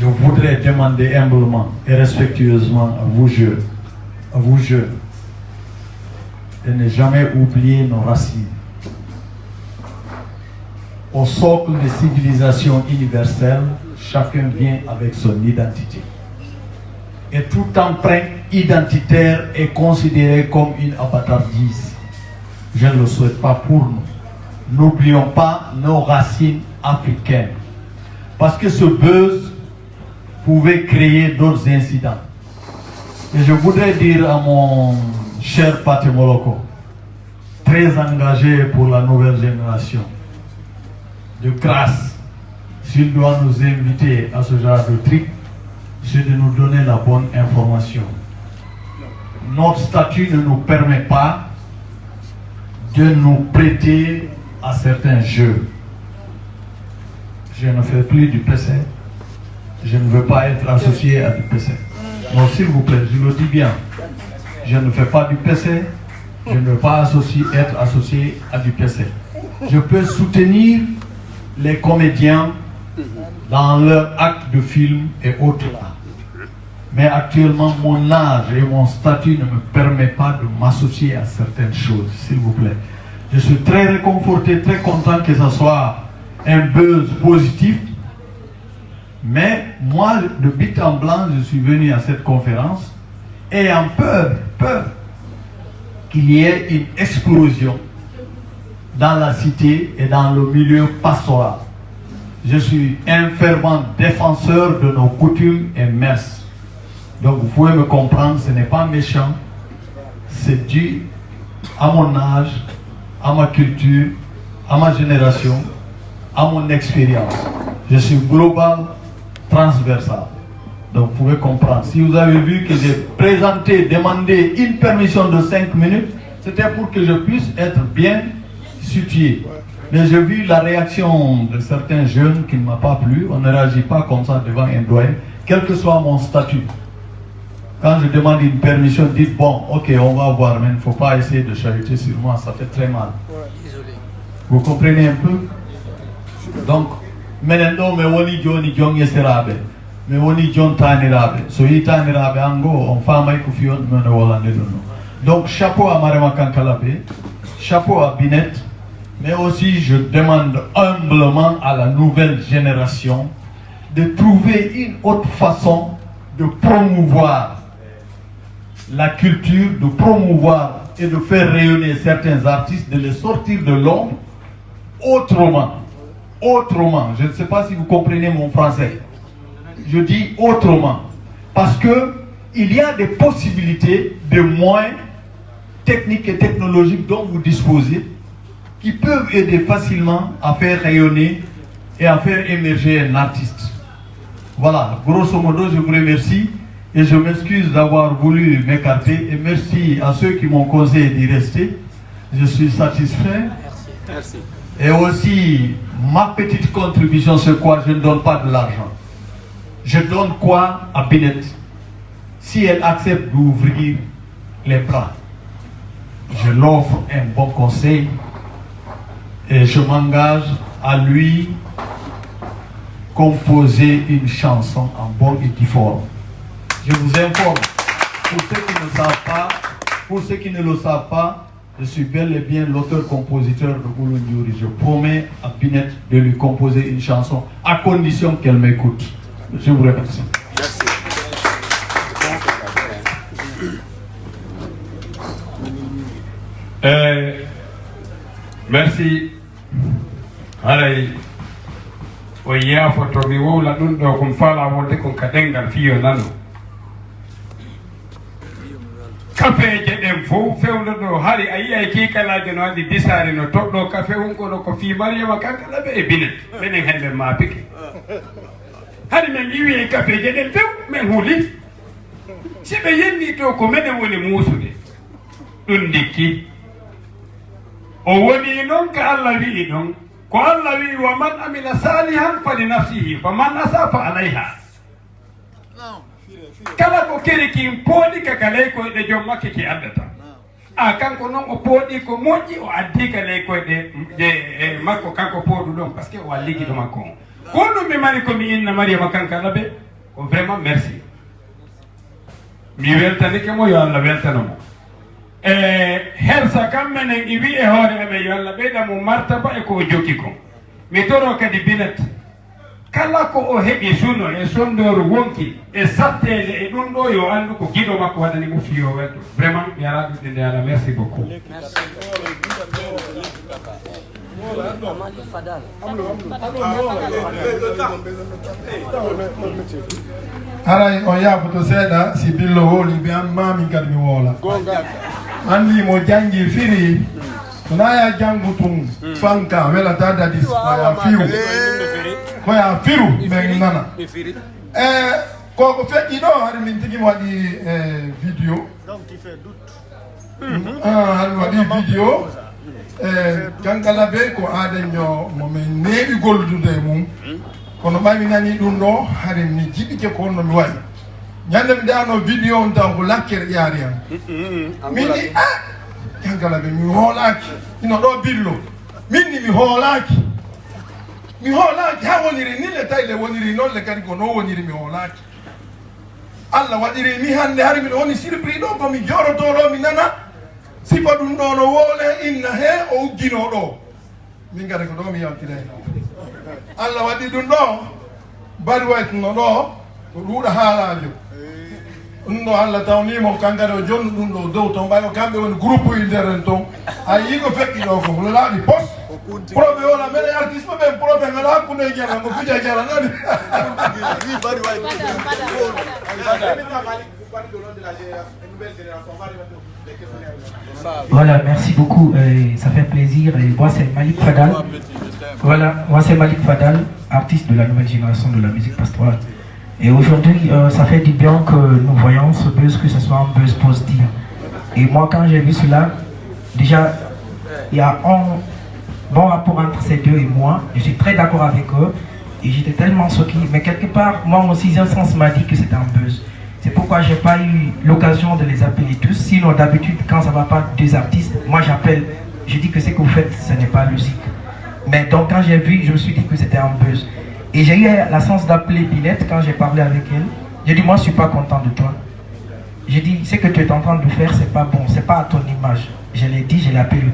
je voudrais demander humblement et respectueusement à vous jeunes, de ne jamais oublier nos racines. Au socle des civilisations universelles, chacun vient avec son identité. Et toute empreinte identitaire est considérée comme une abâtardise. Je ne le souhaite pas pour nous. N'oublions pas nos racines africaines. Parce que ce buzz pouvait créer d'autres incidents. Et je voudrais dire à mon cher Pathé Moloko, très engagé pour la nouvelle génération, de grâce, s'il doit nous inviter à ce genre de truc, c'est de nous donner la bonne information. Notre statut ne nous permet pas de nous prêter à certains jeux. Je ne fais plus du PC. Je ne veux pas être associé à du PC. Non, s'il vous plaît, je le dis bien. Je ne fais pas du PC. Je ne veux pas être associé à du PC. Je peux soutenir les comédiens dans leur acte de film et autres là. Mais actuellement, mon âge et mon statut ne me permettent pas de m'associer à certaines choses, s'il vous plaît. Je suis très réconforté, très content que ce soit un buzz positif. Mais moi, de but en blanc, je suis venu à cette conférence ayant peur qu'il y ait une explosion dans la cité et dans le milieu pastoral. Je suis un fervent défenseur de nos coutumes et mœurs. Donc vous pouvez me comprendre, ce n'est pas méchant, c'est dû à mon âge, à ma culture, à ma génération, à mon expérience. Je suis global, transversal. Donc vous pouvez comprendre. Si vous avez vu que j'ai demandé une permission de 5 minutes, c'était pour que je puisse être bien situé. Mais j'ai vu la réaction de certains jeunes qui ne m'a pas plu. On ne réagit pas comme ça devant un doyen, quel que soit mon statut. Quand je demande une permission, dites bon, ok, on va voir, mais il ne faut pas essayer de chahuter sur moi, ça fait très mal. Vous comprenez un peu? Donc, maintenant, mais on y Johnny John Yeserabe, mais on y John Tanirabe, so y Tanirabe Ango, on fait un coufion, mais on ne donc, chapeau à Marema Kankalabe, chapeau à Binet, mais aussi je demande humblement à la nouvelle génération de trouver une autre façon de promouvoir la culture, de promouvoir et de faire rayonner certains artistes, de les sortir de l'ombre autrement. Autrement. Je ne sais pas si vous comprenez mon français. Je dis autrement. Parce que il y a des possibilités de moyens techniques et technologiques dont vous disposez qui peuvent aider facilement à faire rayonner et à faire émerger un artiste. Voilà, grosso modo, je vous remercie et je m'excuse d'avoir voulu m'écarter et merci à ceux qui m'ont conseillé d'y rester. Je suis satisfait. Merci. Et aussi, ma petite contribution, c'est quoi? Je ne donne pas de l'argent. Je donne quoi à Binet? Si elle accepte d'ouvrir les bras, je l'offre un bon conseil et je m'engage à lui composer une chanson en bonne et due forme. Je vous informe, pour ceux qui ne le savent pas, je suis bel et bien l'auteur-compositeur de Gouloun. Je promets à Binet de lui composer une chanson à condition qu'elle m'écoute. Je vous remercie. Merci. Allez. O yaafo to mi wowla ɗum ɗo kom faala wolde kon ka ɗengal fiyo nano kafeje ɗen fof fewno ɗo hari a yiyay kiikalaje no waɗi disare no toɗɗo kafe wonkoɗo ko fi Mariama Kankala ɓe e Binet ɓenen hen ɓe maapike hari min iwi kafeje ɗen few min huuli si ɓe yenni to ko menen woni muusude ɗum ndikki o woni noon ka Allah wi'i ɗon ko Allah wi wa man amila salihan fali nafsihi fa man asa fa alayha kala ko keri kin pooɗi ka ley koyɗe joom makke ki addata a kanko noon o pooɗi ko moƴƴi o addi ka ley koyɗe je makko kanko pooɗu ɗon par ce que o walligi ɗo makko on ko ɗum mi mari komi inna Mariama Kankala ɓe vraiment merci. Mi weltanike mo yo Allah weltanamo. Hersa kam menen iwi e hoore amen yo Allah ɓeyda mo martaba e ko o jokki ko. Mi toro kadi Binet kala ko o heɓi suno e sondoro wonki e sattede e ɗum ɗo yo andu ko giɗo makko waɗani mo fiyo welto. Vraiment mi ala ɗum nde Allah merci beaucoup. Aray on yaɓoto seeɗa si billo woli ɓe an mami kadi mi woola andi mo jangi firi sonaya jangu tum fanka welata dadis koya firu koya firu ɓe nana koko feƴƴi ɗo haɗa min tigi mi waɗi vidéo haɗa mi waɗi vidéo kankala be ko aadaño momin neeɓi golludude e mum kono ɓami nani ɗum ɗo haɗa mi jiɗike ko honno mi wayi ñande mi dano vidéo on taw ko lakkere ƴaari am mini kankala be mi hoolaki ino ɗo billo minni mi hoolaki ha woniri ni le tayle woniri noon le kadi ko no woniri mi hoolaki Allah waɗiri ni hande hari miɗo woni surpris ɗo komi jorotoɗo mi nana sifa ɗum ɗo no woole inna he o uggino ɗo min gada ko ɗo mi yaltire Allah waɗi ɗum ɗo bari waytuno ɗo ko ɗuuɗa haalajo ɗum ɗo Allah tawnimo kankade o jonnu ɗum ɗo dow toon ɓayo kamɓe woni groupe uji nderen toon a yi ko feƴƴi ɗo ko laaɗi poste proɓe wona mbeɗe artiste ɓe proɓe ngala hakkude e jara ngo fija jara nani Voilà, merci beaucoup, ça fait plaisir. Et moi c'est Malik Fadal. Voilà, moi c'est Malik Fadal, artiste de la nouvelle génération de la musique pastorale. Et aujourd'hui, ça fait du bien que nous voyons ce buzz, que ce soit un buzz positif. Et moi quand j'ai vu cela, déjà, il y a un bon rapport entre ces deux et moi. Je suis très d'accord avec eux. Et j'étais tellement choqué. Mais quelque part, moi mon sixième sens m'a dit que c'était un buzz. C'est pourquoi j'ai pas eu l'occasion de les appeler tous. Sinon, d'habitude, quand ça va pas deux artistes, moi j'appelle, je dis que ce que vous faites, ce n'est pas logique. Mais donc quand j'ai vu, je me suis dit que c'était un buzz. Et j'ai eu la chance d'appeler Binette quand j'ai parlé avec elle. J'ai dit, moi je suis pas content de toi. J'ai dit, ce que tu es en train de faire, c'est pas bon, c'est pas à ton image. Je l'ai dit, je l'ai appelé.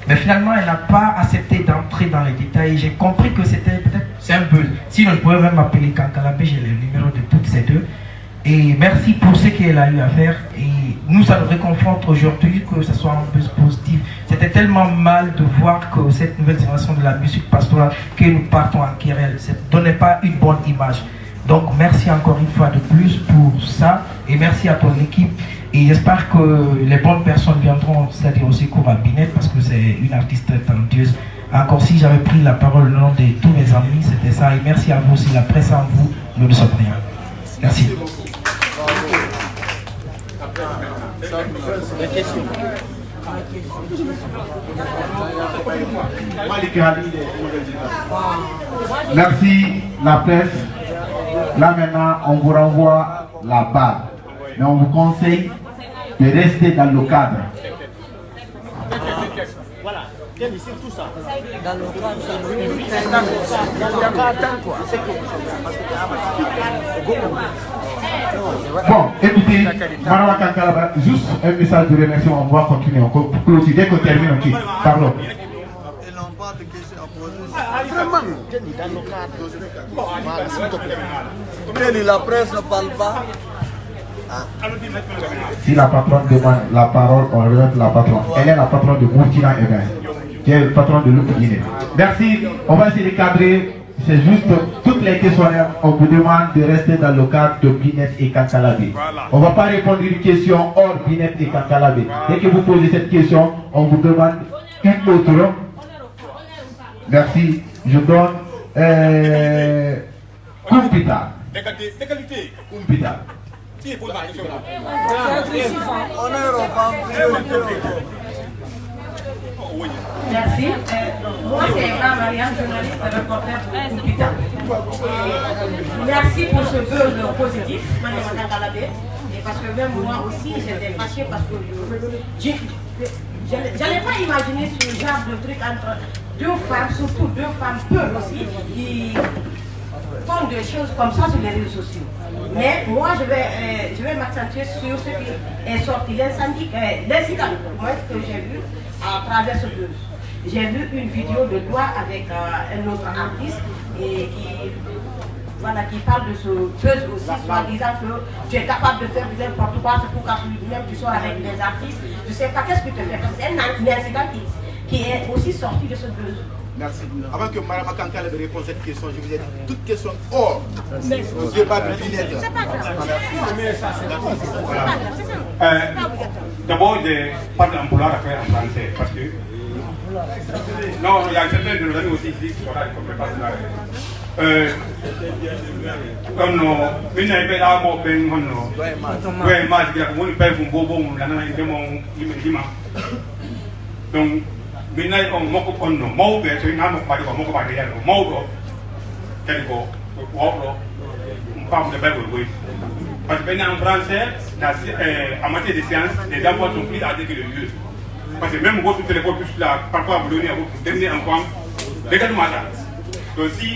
Mais finalement, elle n'a pas accepté d'entrer dans les détails. J'ai compris que c'était peut-être, c'est un buzz. Sinon, je pouvais même appeler Kankalabé, j'ai le numéro de toutes ces deux. Et merci pour ce qu'elle a eu à faire. Et nous, ça nous réconforte aujourd'hui que ce soit un buzz positif. C'était tellement mal de voir que cette nouvelle génération de la musique pastorale, que nous partons en querelle, ça ne donnait pas une bonne image. Donc merci encore une fois de plus pour ça. Et merci à ton équipe. Et j'espère que les bonnes personnes viendront, c'est-à-dire au secours à Binette, parce que c'est une artiste talentueuse. Encore si j'avais pris la parole au nom de tous mes amis, c'était ça. Et merci à vous aussi, la presse en vous, nous ne sommes rien. Merci. Merci la presse. Là maintenant, on vous renvoie la balle. Mais on vous conseille de rester dans le cadre. Voilà, c'est tout ça. Dans le cadre, Bon, écoutez, Madame Kankalaba, juste un message de remerciement, on va continuer, on clôture, dès qu'on termine, on quitte. Pardon. Ils n'ont pas de questions à poser. Vraiment, dans le cadre. Voilà, s'il te plaît. La presse ne parle pas. Si la patronne demande la parole, on regarde la patronne. Elle est la patronne de Mourtina Evin, qui est le patron de l'autre Guinée. Merci, on va essayer de cadrer. C'est juste toutes les questionnaires, on vous demande de rester dans le cadre de Binette et Kankalabé. On ne va pas répondre à une question hors Binette et Kankalabé. Dès que vous posez cette question, on vous demande une autre. Merci. Je donne Kumpita. Kumpita. Merci. Moi, c'est Marianne, journaliste, reporter pour Kumpita. Merci pour ce buzz positif, Madame Kankalabé. Et parce que même moi aussi, j'étais fâchée parce que je n'allais pas imaginer ce genre de truc entre deux femmes, surtout deux femmes peules aussi, font des choses comme ça sur les réseaux sociaux. Mais moi, je vais m'accentuer sur ce qui est sorti, l'incident, moi, ce que j'ai vu à travers ce buzz. J'ai vu une vidéo de toi avec un autre artiste et qui parle de ce buzz aussi, soi-disant que tu es capable de faire n'importe quoi, c'est pourquoi même tu sors avec des artistes. Je ne sais pas qu'est-ce que tu fais. C'est un incident qui est aussi sorti de ce buzz. Merci. Avant que Mme Akankale me réponde à cette question, je vous ai dit toute question hors au débat de Binette. C'est pas grave. D'abord, je parle en vouloir faire en français parce que. Non, il y a certains de nos amis aussi ici qui sont là, il ne faut pas se l'arrêter. Une épée là, mon père, ouais, moi, je dis que mon père, mon bobo, mon donc, maintenant, on m'a dit que non, moi, je suis un homme qui m'a dit que moi, je suis un homme qui m'a dit que on parle de Bible. Parce que en français, en matière de sciences, les enfants sont plus âgés que les vieux. Parce que même votre téléphone, parfois vous donnez à votre dernier enfant, regardez-moi ça. Donc si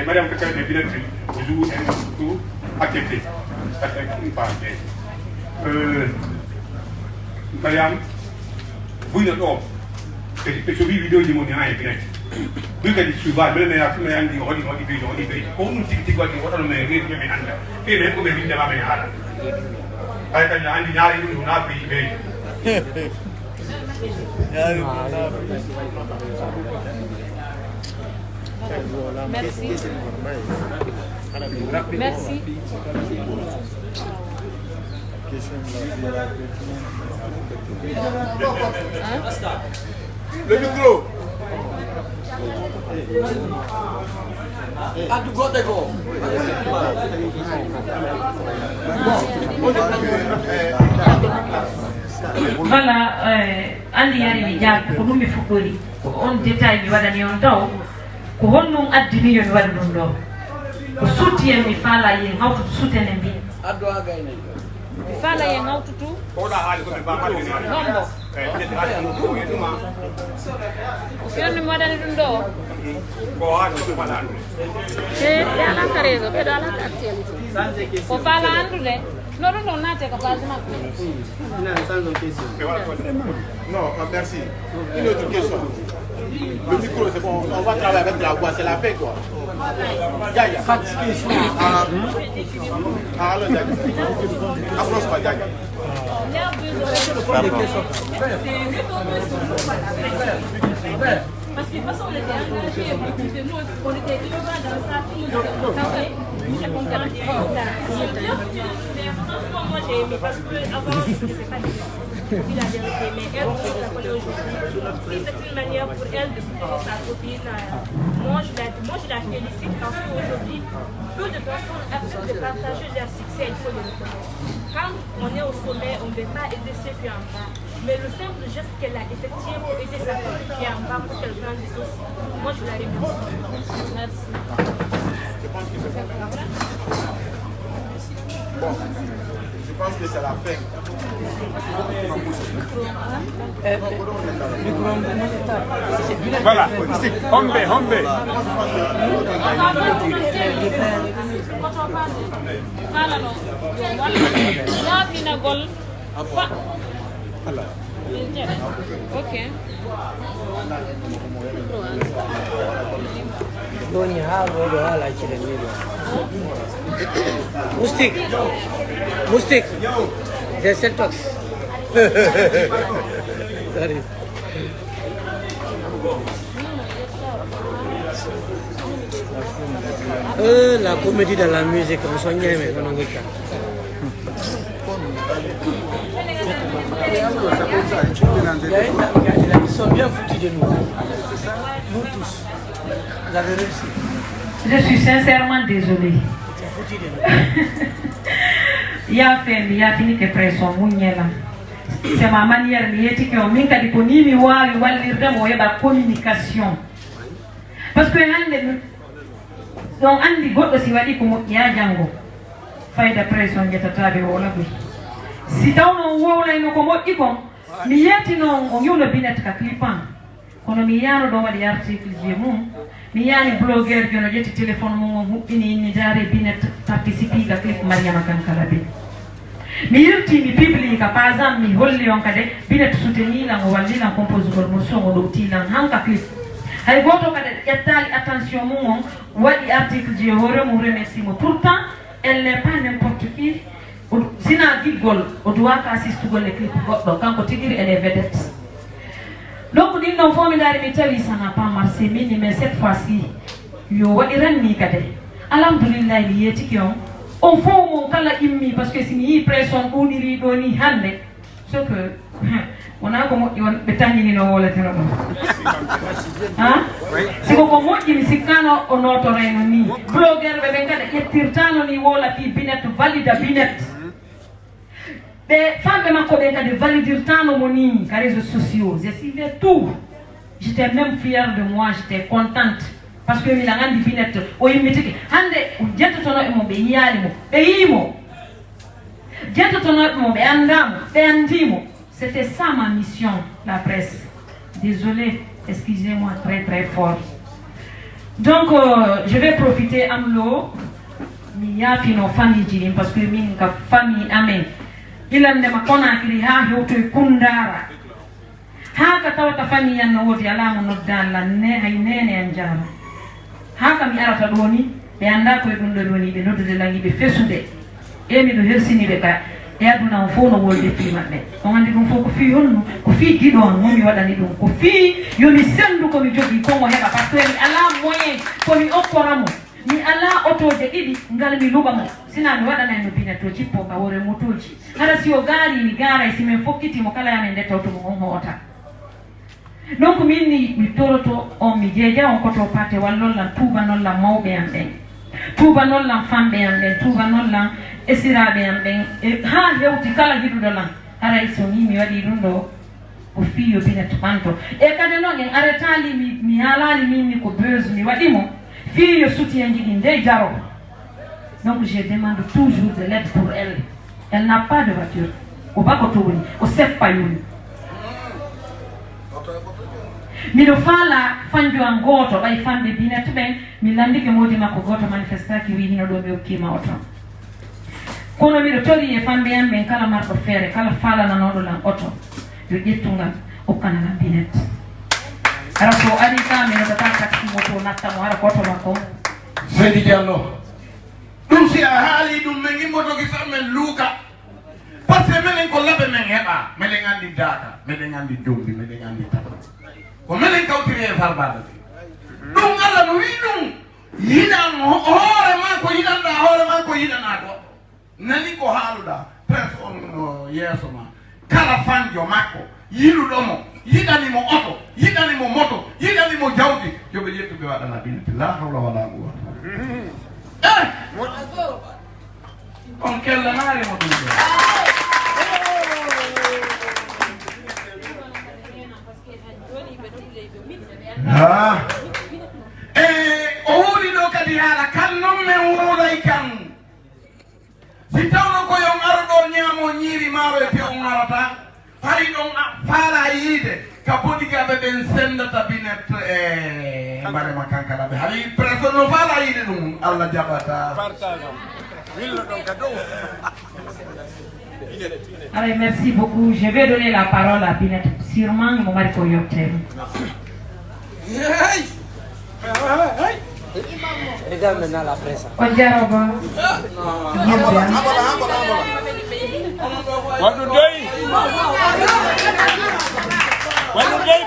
Madame Kakar de Binette, vous jouez un tout accepté. Ça fait une parenthèse. Madame, vous n'êtes pas. Je suis vidéo de mon nom et Binette. Vous êtes souvent, même la fille m'a dit, on dit, on nous dit que on a mais rien mais anda. Et même comme il devait me hala. Ay kan andi ñaari ñu na fi be. Merci. Merci. Le micro. Voilà, andi yari mi jàpp ko ɗum mi fuɗɗori ko on détail mi waɗani on taw ko honnon addini yo mi waɗa ɗum ɗo ko sutti en mi faala yen hawtude sutenen mbi mi faala yen hawtutu fionni mi waɗani ɗum ɗo ɓe alaka réseau ɓeɗo alaka actualité ko faala andude no ɗum ɗon naate ko page makko. Non, merci. Une autre question. Le micro, c'est bon, on va travailler avec la voix, c'est la paix quoi. Yaya. Alors, Yaya. Approche-moi, Yaya. Parce que de toute façon, on était engagés, nous, on était devant dans sa fille. Moi, j'ai aimé parce que avant, je ne sais pas dire la vérité, mais elle, je la connais aujourd'hui. C'est une manière pour elle de soutenir sa copine. Moi, je la félicite parce qu'aujourd'hui, peu de personnes acceptent de partager leur succès, il faut le reconnaître. Quand on est au sommet, on ne veut pas aider ceux qui sont en bas. Mais le simple geste qu'elle a effectué pour aider sa copine qui est en bas pour qu'elle grandisse aussi, moi je la remercie. Merci. Bon, je pense que c'est la fin. Voilà, Hombe. Ok. Moustique, des Celtox. Sorry. La comédie dans la musique, on s'en y est, mais on en est Ils sont bien foutus de nous. Nous tous. Vous avez réussi. Je suis sincèrement désolée. Il y a fini que pression, c'est ma manière de communication. Parce que donc andi goddo si wadi ko moƴƴa jango fayda pression jetataɓe wolaɓe si tawno wowlayno ko moƴƴi kon mi yetino o yewno Binette ka clipan kono mi yaano ɗo waɗi article je mum mi yaani blogueur jono ƴetti téléphone mum o huɓɓini inni jaare binet participe ga clip Mariama Kankala Be mi yirti mi publie ka par exemple mi holli on kade binet soutenilan o wallilan composugol mo son o ɗowtilan hanka clip hay goto kade ƴettali attention mum on waɗi article je hoore mum remercie mo pourtant elle n'est pas n'importe qui sina giggol o duwaka assistugol le clip goɗɗo kanko tigiri elle est vedette. Donc ɗin ɗon fof mi daari mi tawi ça n'a pas marché minni mais cette fois-ci yo waɗiranni kade alhamdoulillahi mi yeetiki on fof mon kala immi par ce que simi yi pression ɗuniri ɗo ni hande so que wona ko moƴƴi on ɓe tañinino woleteno ɗon siko ko moƴƴi mi sikkano o notoreno ni blogueur ɓe ɓen kadi ƴettirtano ni wola fi binet valida binet ɓe famɓe makko ɓen kadi validirtano mo ni ka réseaux sociaux je suivais tout j'étais même fière de moi j'étais contente parce que miɗa andi binet o yimmitiki hande jettotono e mo ɓe yiyali mo ɓe yiimo jettotono e mo ɓe andamo ɓe andimo. C'était ça ma mission, la presse. Désolée, excusez-moi très très fort. Donc, je vais profiter amlo, miya fino famille jirim parce que minka famille amen. Ilande makona kiri ha yoto kundara. Ha katawata famille yanno woti alamu noddan la ne hay nene anjara. Ha kam arata doni be anda ko dundo doni be noddude langi be fesude. E mi do hersini be ka e aduna on fo no wolde fi mabbe on andi dum fo ko fi honno ko fi gido on mo mi wadani dum ko fi yo mi sendu ko mi jogi ko mo heba parce que mi ala moyen ko mi okkoramo mi ala otoje didi ngal mi luba mo sina mi wadana no bina to jippo ka wore motoji hara si o gari mi gara si men fokkiti mo kala yamen de tawto mo on hota donc minni mi toroto on mi jeja on ko to pate wallon la tuba non la mawbe am ben tuba non la fambe am ben tuba non la esiraɓe am ɓen ha hewti kala hiɗuɗo lan haray so ni mi waɗi ɗum ɗo ko fiyo binet ɓanto e kadi noon en aretali mi haalani minni ko beuse mi waɗimo fiyo soutien ji ɗi nde jaro donc je demande toujours de l'aide pour elle. Elle n'a pas de voiture o bakoto woni o seppa yoni miɗo faala fanjo an goto ɓay famɓe binet ɓen mi landike modi makko goto manifestaki wi hino ɗo mi hokkima oto kono miɗo tori e famɓe am ɓen kala marɗo feere kala faalananoɗo lan oto yo ƴettungal hokkananam binet ara so ari ka mi heɓata taxi moto nattamo hara koto makko Seydi Diallo ɗum si a haali ɗum min immotoki sa men luuka par ce que minen ko laɓe men heɓa meɗen andi daaka meɗen andi jombi meɗen andi tata ko minen kawtiri e farbaɗo ɗum Allah no wi ɗum yiɗan hoore ma ko yiɗanɗa hoore ma ko yiɗana ɗo nani ko haaluɗa presque on yeeso ma kala fanjo makko yiɗuɗomo yiɗanimo oto yiɗanimo moto yiɗanimo jawdi yoɓe ƴettu ɓe waɗana binti la hawla wala quwwata on kellanarimo ɗum ɗo o wuuri ɗo kadi haala kan noon men wuuray kan si tawno ko yon aro ɗo ñaamo ñiiri maaro e pe on arata hay ɗon faala yiide ka bodigaɓe ɓen sendata binet e mbarema kankala ɓe hay personne no faala yiide ɗum Allah jaɓata Alors, merci beaucoup. Je vais donner la parole à Binet. Sûrement, mon mari pour Yoptem. Regarde maintenant la presse. Ojaraba. What do they?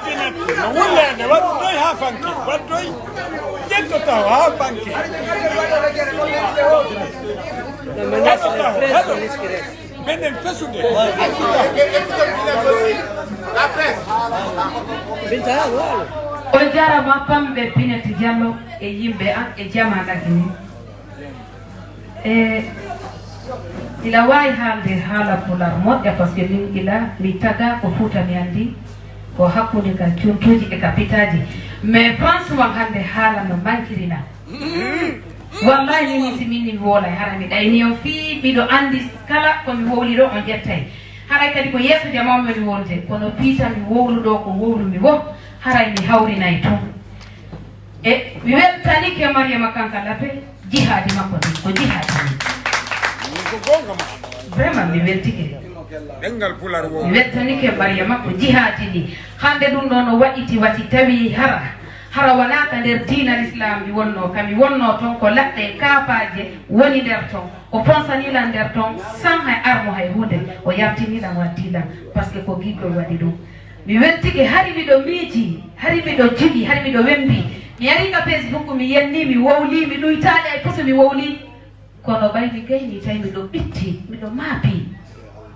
Binet? No wullende. What do they have funky? What do they? Get to town. Have funky. Benen fesude. La presse. O jarama kamɓe Binet Diallo e yimɓe an e jamaɗaki ni e ila wawi haalde haala pular moƴƴa par ce que min ila mi taga ko Fouta mi andi ko hakkude ka cuntuji e ka pitaji mais franchement hande haala no bankirina wallahi mini si minni mi woolay hara mi ɗayni o fii miɗo andi kala komi wowli ɗo on ƴettay haray kadi ko yesso jamammi mi wolde kono piita mi wowlu ɗo ko wowlu mi wo haray mi hawrinay toon e mi weltanike Mariama Kankalabe jihadi makko ni ko jihadi vraiment mi weltike mi weltanike Mariama ko jihadi ni hande ɗum ɗo no waɗiti wati tawi hara wonaka nder diina l'islam mi wonno kam mi wonno toon ko laɗɗe kaapaje woni nder toon o ponsanila nder toon sans hay armo hay hunde o yabtiniɗam waddiɗam par ce que ko giggol waɗi ɗum mi weltike hari miɗo miiji hari miɗo jiɗi hari miɗo wembi mi ariga Facebook mi yenni mi wowli mi ɗuytaɗe ay poto mi wowli kono ɓay mi gayni tawi miɗo ɓitti miɗo maapi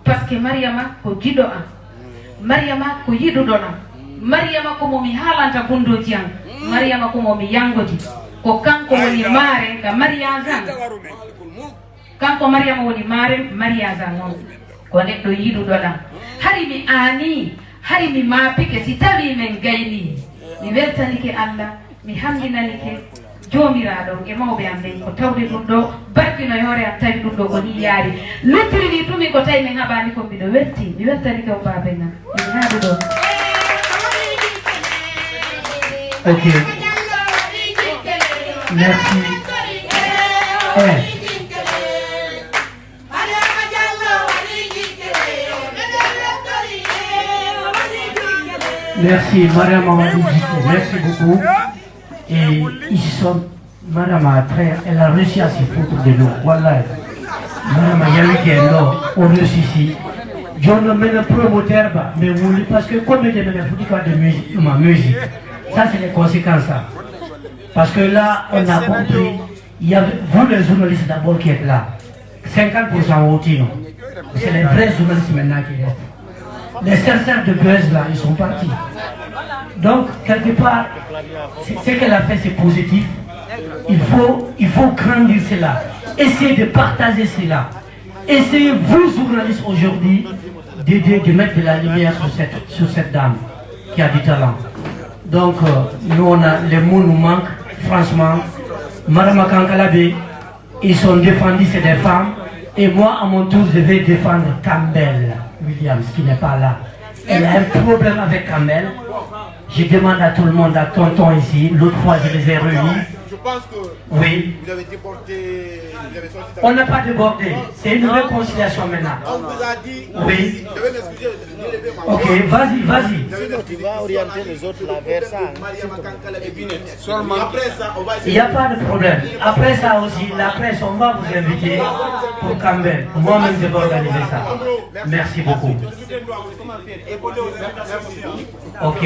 par ce que Mariama ko giɗo am Mariama ko yiɗuɗo am Mariama ko momi haalanta gundoji am Mariama ko momi yangodi ko kanko woni maare ga Mariazan kanko Mariama woni maare Mariazan noon ko neɗɗo yiɗuɗoɗam hari mi aani hari mi maapike si tawi men gayni mi weltanike Allah mi hamdinanike jomiraɗo e mawɓe am ɓen ko tawde ɗum ɗo barkino e hoore am tawi ɗum ɗo ko ni yaari luttirini tumi ko tawi min haɓani ko mbiɗo welti mi weltanike o baben am min haɗu ɗo. Ok. Merci. Merci, Mariama merci beaucoup. Et ils sont, Mariama, elle a réussi à s'y foutre de l'eau. Voilà. Mariama, il y a eu qui est là, on réussit ici. Je ne mets le promoteur, mais vous, parce que comme je me foutu de ma musique, ça c'est les conséquences. Parce que là, on a compris, il y a vous les journalistes d'abord qui êtes là. 50% au tino. C'est les vrais journalistes maintenant qui restent. Les chercheurs de buzz là, ils sont partis. Donc, quelque part, ce qu'elle a fait, c'est positif. Il faut grandir cela. Essayez de partager cela. Essayez, vous journalistes aujourd'hui, de mettre de la lumière sur cette dame qui a du talent. Donc, nous, les mots nous manquent, franchement. Mariama Kankalabe, ils sont défendus, c'est des femmes. Et moi, à mon tour, je vais défendre Campbell Williams, qui n'est pas là. Elle a un problème avec Campbell. Je demande à tout le monde, à tonton ici, l'autre fois je les ai réunis. Je pense que oui. Vous avez déporté, vous avez sorti on n'a pas débordé, c'est une réconciliation maintenant. On vous a dit, oui. Je vais m'excuser, je vais ma ok, vas-y. Sinon tu vas orienter les autres là vers ça. Après ça, on va essayer. Il n'y a pas de problème. Après ça aussi, la presse, on va vous inviter pour Campbell. Moi-même, je vais organiser ça. Merci beaucoup. Ok.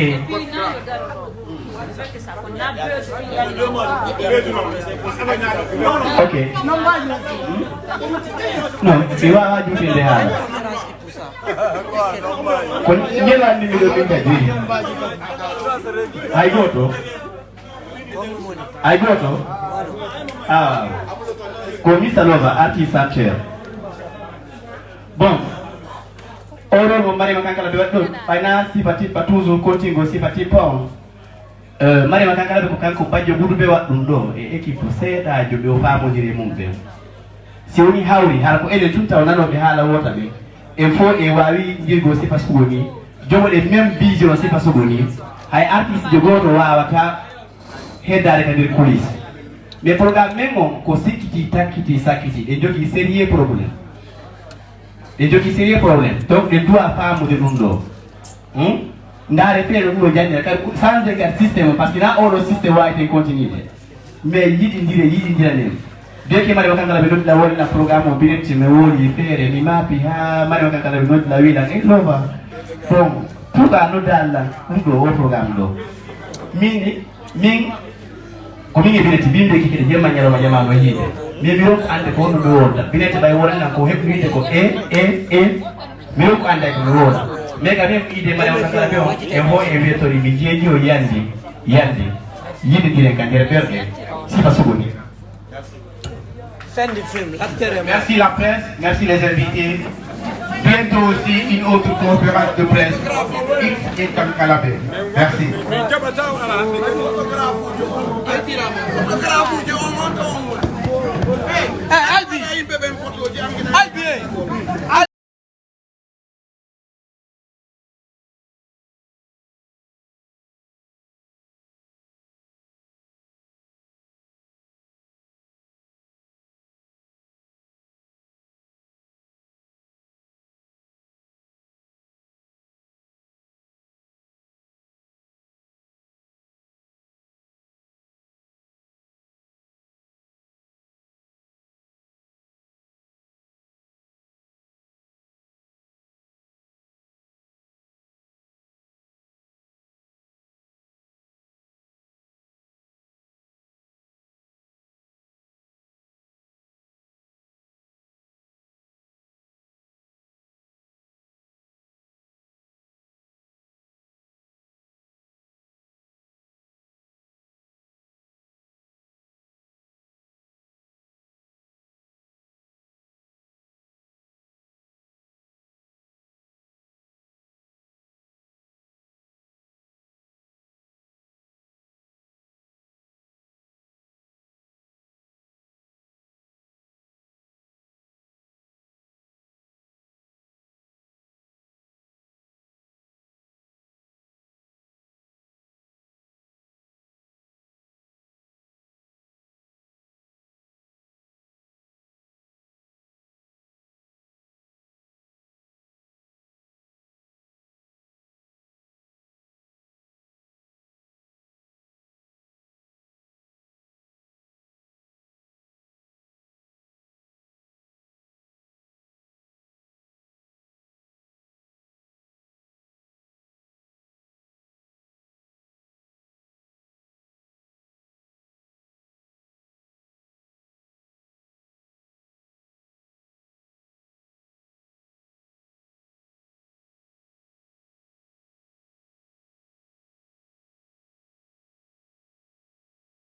Ok. Non, tu vas ajouter les hals. Kon nyela ni milo pinta ji. Ai goto. Ah. Komisa Nova artiste acteur. Bon. Oro mo Mariama Kankalabe waddo fayna sifati patuzo contingo sifati pon. Mariama Kankalabe ko kanko bajjo gudube waddum do e équipe seeda jobe o faamodire mum be. Si woni hawri hala ko ele tunta o nanobe hala wota be. Il faut et wawi dirgo sifa sugoni jomo de même vision sifa sugoni hay artiste de goto wawata heddare kadir coulis mais programme même ko sikiti takiti sakiti et jogi sérieux problème donc de doit femme de nundo ndare fere dum jannira sans regarder système parce que na all système wa été continuité mais yidi ndira nem dès que Mariama Kankalabe do la wona programme o biretti me woni fere mi mapi ha Mariama Kankalabe do la wila e lova bon tuba no dalla ndo o programme do min ko min biretti binde kike jema nyalo jama no yide mi ro ande ko no woda biretti bay wona ko hebbinde ko mi ro ande ko woda mais ga même ide Mariama Kankalabe o e ho e vetori mi jeji o yandi yidi dire kan dire perde si pas sugoni. Fin du film, l'acteur est mort. Merci la presse, merci les invités. Bientôt aussi une autre conférence de presse. X et Kankalabe. Merci. Albi!